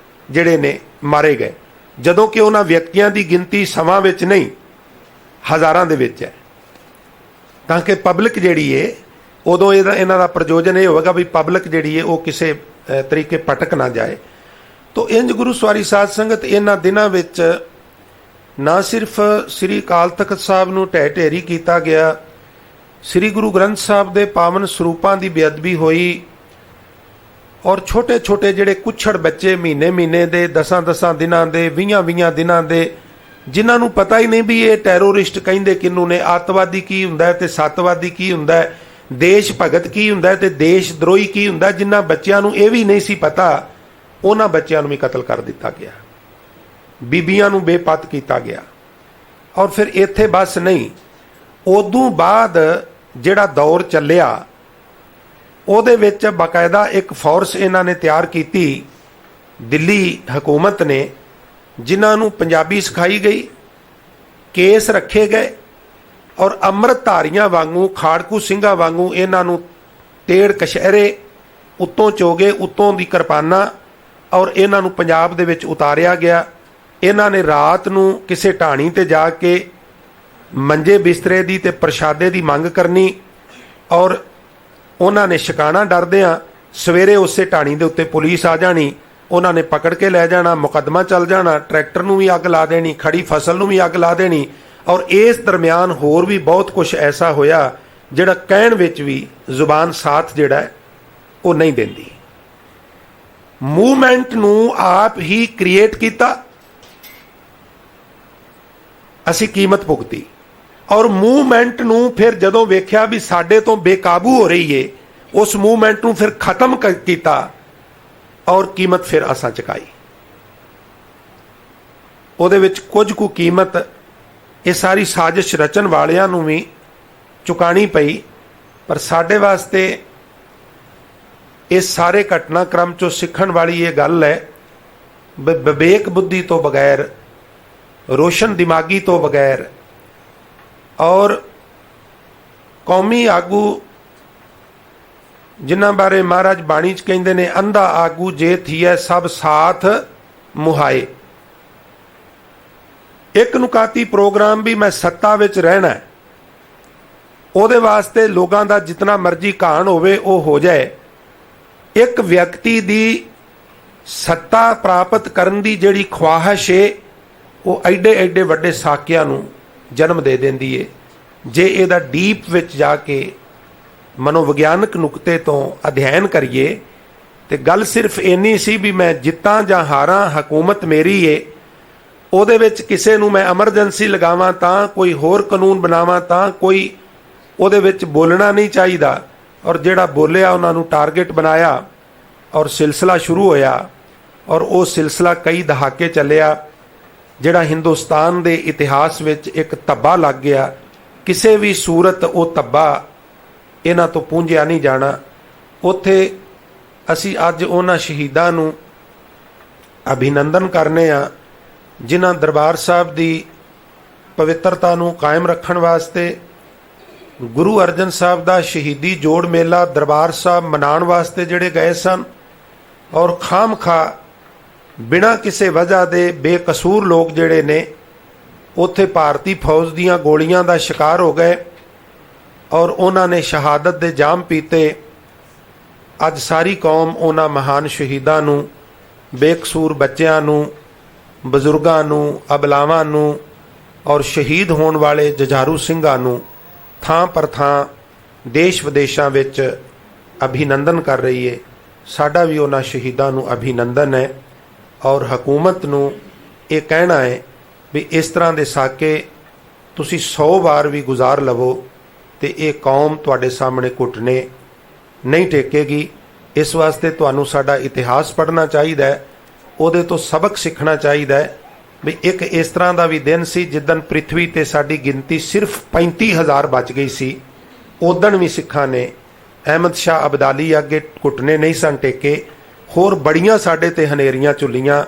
ਜਿਹੜੇ ਨੇ ਮਾਰੇ ਗਏ, ਜਦੋਂ ਕਿ ਉਹਨਾਂ ਵਿਅਕਤੀਆਂ ਦੀ ਗਿਣਤੀ ਸਮਾਂ ਵਿੱਚ ਨਹੀਂ ਹਜ਼ਾਰਾਂ ਦੇ ਵਿੱਚ ਹੈ। ਤਾਂ ਕਿ ਪਬਲਿਕ ਜਿਹੜੀ ਹੈ ਉਦੋਂ ਇਹਨਾਂ ਦਾ ਪ੍ਰਯੋਜਨ ਇਹ ਹੋਵੇਗਾ ਵੀ ਪਬਲਿਕ ਜਿਹੜੀ ਹੈ ਉਹ ਕਿਸੇ ਤਰੀਕੇ ਭਟਕ ਨਾ ਜਾਏ। ਤੋ ਇੰਜ ਗੁਰੂ ਸਵਾਰੀ ਸਾਧ ਸੰਗਤ ਇਹਨਾਂ ਦਿਨਾਂ ਵਿੱਚ ਨਾ ਸਿਰਫ ਸ੍ਰੀ ਅਕਾਲ ਤਖਤ ਸਾਹਿਬ ਨੂੰ ਢਹਿ ਢੇਰੀ ਕੀਤਾ ਗਿਆ, ਸ੍ਰੀ ਗੁਰੂ ਗ੍ਰੰਥ ਸਾਹਿਬ ਦੇ ਪਾਵਨ ਸਰੂਪਾਂ ਦੀ ਬੇਅਦਬੀ ਹੋਈ ਔਰ ਛੋਟੇ ਛੋਟੇ ਜਿਹੜੇ ਕੁੱਛੜ ਬੱਚੇ ਮਹੀਨੇ ਮਹੀਨੇ ਦੇ 10 ਦਿਨਾਂ ਦੇ 20 ਦਿਨਾਂ ਦੇ, ਜਿਨ੍ਹਾਂ ਨੂੰ ਪਤਾ ਹੀ ਨਹੀਂ ਵੀ ਇਹ ਟੈਰੋਰਿਸਟ ਕਹਿੰਦੇ ਕਿਹਨੂੰ ਨੇ, ਅੱਤਵਾਦੀ ਕੀ ਹੁੰਦਾ ਤੇ ਸੱਤਵਾਦੀ ਕੀ ਹੁੰਦਾ, ਦੇਸ਼ ਭਗਤ ਕੀ ਹੁੰਦਾ ਤੇ ਦੇਸ਼ ਦਰੋਹੀ ਕੀ ਹੁੰਦਾ, ਜਿਨ੍ਹਾਂ ਬੱਚਿਆਂ ਨੂੰ ਇਹ ਵੀ ਨਹੀਂ ਸੀ ਪਤਾ ਉਹਨਾਂ ਬੱਚਿਆਂ ਨੂੰ ਵੀ ਕਤਲ ਕਰ ਦਿੱਤਾ ਗਿਆ, ਬੀਬੀਆਂ ਨੂੰ ਬੇਪਤ ਕੀਤਾ ਗਿਆ। ਔਰ ਫਿਰ ਇੱਥੇ ਬਸ ਨਹੀਂ, ਉਦੋਂ ਬਾਅਦ ਜਿਹੜਾ ਦੌਰ ਚੱਲਿਆ ਉਹਦੇ ਵਿੱਚ ਬਾਕਾਇਦਾ ਇੱਕ ਫੋਰਸ ਇਹਨਾਂ ਨੇ ਤਿਆਰ ਕੀਤੀ ਦਿੱਲੀ ਹਕੂਮਤ ਨੇ, ਜਿਨ੍ਹਾਂ ਨੂੰ ਪੰਜਾਬੀ ਸਿਖਾਈ ਗਈ, ਕੇਸ ਰੱਖੇ ਗਏ ਔਰ ਅੰਮ੍ਰਿਤਧਾਰੀਆਂ ਵਾਂਗੂ ਖਾੜਕੂ ਸਿੰਘਾਂ ਵਾਂਗੂ ਇਹਨਾਂ ਨੂੰ ਤੇੜ ਕਸ਼ਹਿਰੇ ਉੱਤੋਂ ਚੋਗੇ, ਉੱਤੋਂ ਦੀ ਕਿਰਪਾਨਾਂ ਔਰ ਇਹਨਾਂ ਨੂੰ ਪੰਜਾਬ ਦੇ ਵਿੱਚ ਉਤਾਰਿਆ ਗਿਆ। ਇਹਨਾਂ ਨੇ ਰਾਤ ਨੂੰ ਕਿਸੇ ਢਾਣੀ ਤੇ ਜਾ ਕੇ ਮੰਜੇ ਬਿਸਤਰੇ ਦੀ ਤੇ ਪ੍ਰਸ਼ਾਦੇ ਦੀ ਮੰਗ ਕਰਨੀ ਔਰ ਉਹਨਾਂ ਨੇ ਛਕਾਣਾ ਡਰਦਿਆਂ ਸਵੇਰੇ ਉਸੇ ਢਾਣੀ ਦੇ ਉੱਤੇ ਪੁਲਿਸ ਆ ਜਾਣੀ ਉਹਨਾਂ ਨੇ ਪਕੜ ਕੇ ਲੈ ਜਾਣਾ, ਮੁਕੱਦਮਾ ਚੱਲ ਜਾਣਾ, ਟਰੈਕਟਰ ਨੂੰ ਵੀ ਅੱਗ ਲਾ ਦੇਣੀ, ਖੜੀ ਫਸਲ ਨੂੰ ਵੀ ਅੱਗ ਲਾ ਦੇਣੀ। ਔਰ ਇਸ ਦਰਮਿਆਨ ਹੋਰ ਵੀ ਬਹੁਤ ਕੁਝ ਐਸਾ ਹੋਇਆ ਜਿਹੜਾ ਕਹਿਣ ਵਿੱਚ ਵੀ ਜ਼ੁਬਾਨ ਸਾਥ ਜਿਹੜਾ ਹੈ ਉਹ ਨਹੀਂ ਦਿੰਦੀ। ਮੂਵਮੈਂਟ ਨੂੰ ਆਪ ਹੀ ਕ੍ਰੀਏਟ ਕੀਤਾ, ਅਸੀਂ ਕੀਮਤ ਭੁਗਤੀ। ਔਰ ਮੂਵਮੈਂਟ ਨੂੰ ਫਿਰ ਜਦੋਂ ਵੇਖਿਆ ਵੀ ਸਾਡੇ ਤੋਂ ਬੇਕਾਬੂ ਹੋ ਰਹੀ ਏ, ਉਸ ਮੂਵਮੈਂਟ ਨੂੰ ਫਿਰ ਖਤਮ ਕੀਤਾ ਔਰ ਕੀਮਤ ਫਿਰ ਅਸਾਂ ਚੁਕਾਈ। ਉਹਦੇ ਵਿੱਚ ਕੁਝ ਕੁ ਕੀਮਤ ਇਹ ਸਾਰੀ ਸਾਜ਼ਿਸ਼ ਰਚਣ ਵਾਲਿਆਂ ਨੂੰ ਵੀ ਚੁਕਾਣੀ ਪਈ, ਪਰ ਸਾਡੇ ਵਾਸਤੇ ਇਸ ਸਾਰੇ ਘਟਨਾਕ੍ਰਮ ਚੋਂ ਸਿੱਖਣ ਵਾਲੀ ਇਹ ਗੱਲ ਹੈ, ਵਿਵੇਕ ਬੁੱਧੀ ਤੋਂ ਬਗੈਰ, ਰੋਸ਼ਨ ਦਿਮਾਗੀ ਤੋਂ ਬਗੈਰ ਔਰ ਕੌਮੀ ਆਗੂ ਜਿਨ੍ਹਾਂ ਬਾਰੇ ਮਹਾਰਾਜ ਬਾਣੀ 'ਚ ਕਹਿੰਦੇ ਨੇ, ਅੰਧਾ ਆਗੂ ਜੇ ਥੀਐ ਸਭ ਸਾਥ ਮੁਹਾਏ। ਇੱਕ ਨੁਕਾਤੀ ਪ੍ਰੋਗਰਾਮ ਵੀ ਮੈਂ ਸੱਤਾ ਵਿੱਚ ਰਹਿਣਾ, ਉਹਦੇ ਵਾਸਤੇ ਲੋਕਾਂ ਦਾ ਜਿਤਨਾ ਮਰਜ਼ੀ ਘਾਣ ਹੋਵੇ ਉਹ ਹੋ ਜਾਏ। ਇੱਕ ਵਿਅਕਤੀ ਦੀ ਸੱਤਾ ਪ੍ਰਾਪਤ ਕਰਨ ਦੀ ਜਿਹੜੀ ਖਵਾਹਿਸ਼ ਏ, ਉਹ ਐਡੇ ਐਡੇ ਵੱਡੇ ਸਾਕਿਆਂ ਨੂੰ ਜਨਮ ਦੇ ਦਿੰਦੀ ਏ। ਜੇ ਇਹਦਾ ਡੀਪ ਵਿੱਚ ਜਾ ਕੇ ਮਨੋਵਿਗਿਆਨਕ ਨੁਕਤੇ ਤੋਂ ਅਧਿਐਨ ਕਰੀਏ ਤੇ ਗੱਲ ਸਿਰਫ ਇੰਨੀ ਸੀ ਵੀ ਮੈਂ ਜਿੱਤਾਂ ਜਾਂ ਹਾਰਾਂ, ਹਕੂਮਤ ਮੇਰੀ ਏ। ਉਹਦੇ ਵਿੱਚ ਕਿਸੇ ਨੂੰ ਮੈਂ ਐਮਰਜੈਂਸੀ ਲਗਾਵਾਂ ਤਾਂ, ਕੋਈ ਹੋਰ ਕਾਨੂੰਨ ਬਣਾਵਾਂ ਤਾਂ, ਕੋਈ ਉਹਦੇ ਵਿੱਚ ਬੋਲਣਾ ਨਹੀਂ ਚਾਹੀਦਾ। ਔਰ ਜਿਹੜਾ ਬੋਲਿਆ ਉਹਨਾਂ ਨੂੰ ਟਾਰਗੇਟ ਬਣਾਇਆ ਔਰ ਸਿਲਸਿਲਾ ਸ਼ੁਰੂ ਹੋਇਆ ਔਰ ਉਹ ਸਿਲਸਿਲਾ ਕਈ ਦਹਾਕੇ ਚੱਲਿਆ, ਜਿਹੜਾ ਹਿੰਦੁਸਤਾਨ ਦੇ ਇਤਿਹਾਸ ਵਿੱਚ ਇੱਕ ਧੱਬਾ ਲੱਗ ਗਿਆ। ਕਿਸੇ ਵੀ ਸੂਰਤ ਉਹ ਧੱਬਾ ਇਹਨਾਂ ਤੋਂ ਪੂੰਝਿਆ ਨਹੀਂ ਜਾਣਾ। ਉੱਥੇ ਅਸੀਂ ਅੱਜ ਉਹਨਾਂ ਸ਼ਹੀਦਾਂ ਨੂੰ ਅਭਿਨੰਦਨ ਕਰਨੇ ਆ, ਜਿਨ੍ਹਾਂ ਦਰਬਾਰ ਸਾਹਿਬ ਦੀ ਪਵਿੱਤਰਤਾ ਨੂੰ ਕਾਇਮ ਰੱਖਣ ਵਾਸਤੇ, ਗੁਰੂ ਅਰਜਨ ਸਾਹਿਬ ਦਾ ਸ਼ਹੀਦੀ ਜੋੜ ਮੇਲਾ ਦਰਬਾਰ ਸਾਹਿਬ ਮਨਾਉਣ ਵਾਸਤੇ ਜਿਹੜੇ ਗਏ ਸਨ, ਔਰ ਖਾਮਖਾ ਬਿਨਾਂ ਕਿਸੇ ਵਜ੍ਹਾ ਦੇ ਬੇਕਸੂਰ ਲੋਕ ਜਿਹੜੇ ਨੇ ਉੱਥੇ ਭਾਰਤੀ ਫੌਜ ਦੀਆਂ ਗੋਲੀਆਂ ਦਾ ਸ਼ਿਕਾਰ ਹੋ ਗਏ ਔਰ ਉਹਨਾਂ ਨੇ ਸ਼ਹਾਦਤ ਦੇ ਜਾਮ ਪੀਤੇ। ਅੱਜ ਸਾਰੀ ਕੌਮ ਉਹਨਾਂ ਮਹਾਨ ਸ਼ਹੀਦਾਂ ਨੂੰ, ਬੇਕਸੂਰ ਬੱਚਿਆਂ ਨੂੰ, ਬਜ਼ੁਰਗਾਂ ਨੂੰ, ਅਬਲਾਵਾਂ ਨੂੰ ਔਰ ਸ਼ਹੀਦ ਹੋਣ ਵਾਲੇ ਜੁਝਾਰੂ ਸਿੰਘਾਂ ਨੂੰ ਥਾਂ ਪਰ ਥਾਂ ਦੇਸ਼ ਵਿਦੇਸ਼ਾਂ ਵਿੱਚ ਅਭਿਨੰਦਨ ਕਰ ਰਹੀ ਹੈ। ਸਾਡਾ ਵੀ ਉਹਨਾਂ ਸ਼ਹੀਦਾਂ ਨੂੰ ਅਭਿਨੰਦਨ ਹੈ ਔਰ ਹਕੂਮਤ ਨੂੰ ਇਹ ਕਹਿਣਾ ਹੈ ਵੀ ਇਸ ਤਰ੍ਹਾਂ ਦੇ ਸਾਕੇ ਤੁਸੀਂ 100 ਵਾਰ ਵੀ ਗੁਜ਼ਾਰ ਲਵੋ ਤੇ ਇਹ ਕੌਮ ਤੁਹਾਡੇ ਸਾਹਮਣੇ ਘੁਟਨੇ ਨਹੀਂ ਟੇਕੇਗੀ। ਇਸ ਵਾਸਤੇ ਤੁਹਾਨੂੰ ਸਾਡਾ ਇਤਿਹਾਸ ਪੜ੍ਹਨਾ ਚਾਹੀਦਾ ਹੈ, ਉਹਦੇ ਤੋਂ ਸਬਕ ਸਿੱਖਣਾ ਚਾਹੀਦਾ ਹੈ ਵੀ ਇੱਕ ਇਸ ਤਰ੍ਹਾਂ ਦਾ ਵੀ ਦਿਨ ਸੀ ਜਿੱਦਣ ਪ੍ਰਿਥਵੀ ਤੇ ਸਾਡੀ ਗਿਣਤੀ ਸਿਰਫ 35,000 ਬਚ ਗਈ ਸੀ। ਉਦਣ ਵੀ ਸਿੱਖਾਂ ਨੇ ਅਹਿਮਦ ਸ਼ਾਹ ਅਬਦਾਲੀ ਅੱਗੇ ਘੁਟਨੇ ਨਹੀਂ ਸਨ ਟੇਕੇ। ਹੋਰ ਬੜੀਆਂ ਸਾਡੇ ਤੇ ਹਨੇਰੀਆਂ ਝੁੱਲੀਆਂ,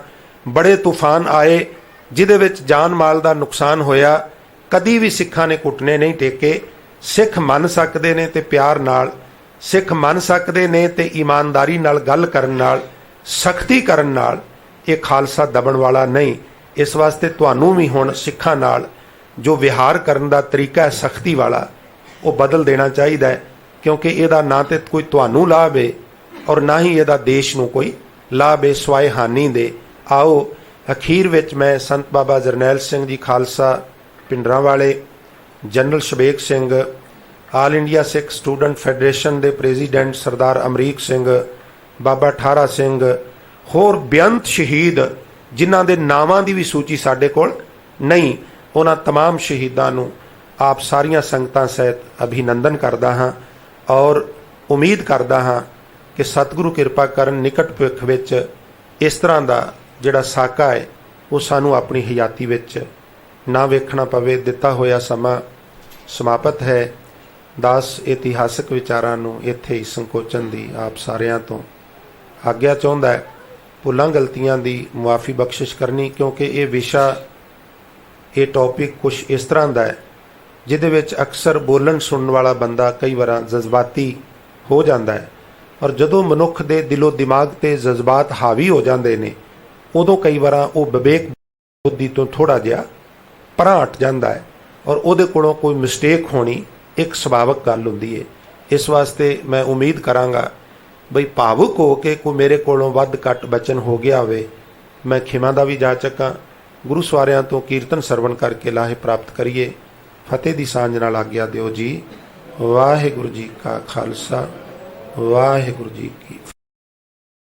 ਬੜੇ ਤੂਫਾਨ ਆਏ ਜਿਹਦੇ ਵਿੱਚ ਜਾਨ ਮਾਲ ਦਾ ਨੁਕਸਾਨ ਹੋਇਆ, ਕਦੀ ਵੀ ਸਿੱਖਾਂ ਨੇ ਘੁਟਨੇ ਨਹੀਂ ਟੇਕੇ। ਸਿੱਖ ਮੰਨ ਸਕਦੇ ਨੇ ਤੇ ਪਿਆਰ ਨਾਲ, ਸਿੱਖ ਮੰਨ ਸਕਦੇ ਨੇ ਤੇ ਈਮਾਨਦਾਰੀ ਨਾਲ ਗੱਲ ਕਰਨ ਨਾਲ, ਸਖਤੀ ਕਰਨ ਨਾਲ ਇਹ ਖਾਲਸਾ ਦਬਣ ਵਾਲਾ ਨਹੀਂ। ਇਸ ਵਾਸਤੇ ਤੁਹਾਨੂੰ ਵੀ ਹੁਣ ਸਿੱਖਾਂ ਨਾਲ ਜੋ ਵਿਹਾਰ ਕਰਨ ਦਾ ਤਰੀਕਾ ਹੈ ਸਖਤੀ ਵਾਲਾ, ਉਹ ਬਦਲ ਦੇਣਾ ਚਾਹੀਦਾ ਹੈ, ਕਿਉਂਕਿ ਇਹਦਾ ਨਾ ਤੇ ਕੋਈ ਤੁਹਾਨੂੰ ਲਾਭ ਹੈ ਔਰ ਨਾ ਹੀ ਇਹਦਾ ਦੇਸ਼ ਨੂੰ ਕੋਈ ਲਾਭ ਹੈ ਸਿਵਾਏ ਹਾਨੀ ਦੇ। ਆਓ ਅਖੀਰ ਵਿੱਚ ਮੈਂ ਸੰਤ ਬਾਬਾ ਜਰਨੈਲ ਸਿੰਘ ਜੀ ਖਾਲਸਾ ਪਿੰਡਰਾਂ ਵਾਲੇ, general Shabeg Singh, all India ਸਿੱਖ ਸਟੂਡੈਂਟ ਫੈਡਰੇਸ਼ਨ ਦੇ ਪ੍ਰੈਜ਼ੀਡੈਂਟ ਸਰਦਾਰ ਅਮਰੀਕ ਸਿੰਘ, ਬਾਬਾ ਠਾਰਾ ਸਿੰਘ, ਹੋਰ ਬੇਅੰਤ ਸ਼ਹੀਦ ਜਿਨ੍ਹਾਂ ਦੇ ਨਾਵਾਂ ਦੀ ਵੀ ਸੂਚੀ ਸਾਡੇ ਕੋਲ ਨਹੀਂ, ਉਹਨਾਂ तमाम ਸ਼ਹੀਦਾਂ ਨੂੰ ਆਪ ਸਾਰੀਆਂ ਸੰਗਤਾਂ ਸਹਿਤ ਅਭਿਨੰਦਨ ਕਰਦਾ ਹਾਂ ਔਰ ਉਮੀਦ ਕਰਦਾ ਹਾਂ ਕਿ ਸਤਿਗੁਰੂ ਕਿਰਪਾ ਕਰਨ ਨਿਕਟ ਭਵਿੱਖ ਵਿੱਚ ਇਸ ਤਰ੍ਹਾਂ ਦਾ ਜਿਹੜਾ ਸਾਕਾ ਹੈ ਉਹ ਸਾਨੂੰ ਆਪਣੀ ਹਯਾਤੀ ਵਿੱਚ ਨਾ ਵੇਖਣਾ ਪਵੇ। ਦਿੱਤਾ ਹੋਇਆ ਸਮਾਂ ਸਮਾਪਤ ਹੈ। ਦਾਸ ਇਤਿਹਾਸਕ ਵਿਚਾਰਾਂ ਨੂੰ ਇੱਥੇ ਹੀ ਸੰਕੋਚਨ ਦੀ ਆਪ ਸਾਰਿਆਂ ਤੋਂ ਆਗਿਆ ਚਾਹੁੰਦਾ ਹੈ। ਭੁੱਲਾਂ ਗਲਤੀਆਂ ਦੀ ਮੁਆਫੀ ਬਖਸ਼ਿਸ਼ ਕਰਨੀ, ਕਿਉਂਕਿ ਇਹ ਵਿਸ਼ਾ, ਇਹ ਟੌਪਿਕ ਕੁਛ ਇਸ ਤਰ੍ਹਾਂ ਦਾ ਹੈ ਜਿਹਦੇ ਵਿੱਚ ਅਕਸਰ ਬੋਲਣ ਸੁਣਨ ਵਾਲਾ ਬੰਦਾ ਕਈ ਵਾਰ ਜਜ਼ਬਾਤੀ ਹੋ ਜਾਂਦਾ ਹੈ ਔਰ ਜਦੋਂ ਮਨੁੱਖ ਦੇ ਦਿਲੋਂ ਦਿਮਾਗ ਤੇ ਜਜ਼ਬਾਤ ਹਾਵੀ ਹੋ ਜਾਂਦੇ ਨੇ ਉਦੋਂ ਕਈ ਵਾਰ ਉਹ ਵਿਵੇਕ ਬੁੱਧੀ ਤੋਂ ਥੋੜਾ ਜਿਹਾ ਪਰਾਂ ਹਟ ਜਾਂਦਾ ਹੈ ਔਰ ਉਹਦੇ ਕੋਲੋਂ ਕੋਈ ਮਿਸਟੇਕ ਹੋਣੀ ਇੱਕ ਸੁਭਾਵਿਕ ਗੱਲ ਹੁੰਦੀ ਹੈ। ਇਸ ਵਾਸਤੇ ਮੈਂ ਉਮੀਦ ਕਰਾਂਗਾ ਬਈ ਭਾਵੁਕ ਹੋ ਕੇ ਕੋਈ ਮੇਰੇ ਕੋਲੋਂ ਵੱਧ ਘੱਟ ਬਚਨ ਹੋ ਗਿਆ ਹੋਵੇ, ਮੈਂ ਖਿਮਾ ਦਾ ਵੀ ਜਾਚਕ ਹਾਂ। ਗੁਰੂ ਸਵਾਰਿਆਂ ਤੋਂ ਕੀਰਤਨ ਸਰਵਣ ਕਰਕੇ ਲਾਹੇ ਪ੍ਰਾਪਤ ਕਰੀਏ। ਫਤਿਹ ਦੀ ਸਾਂਝ ਨਾਲ ਆਗਿਆ ਦਿਓ ਜੀ। ਵਾਹਿਗੁਰੂ ਜੀ ਕਾ ਖਾਲਸਾ, ਵਾਹਿਗੁਰੂ ਜੀ ਕੀ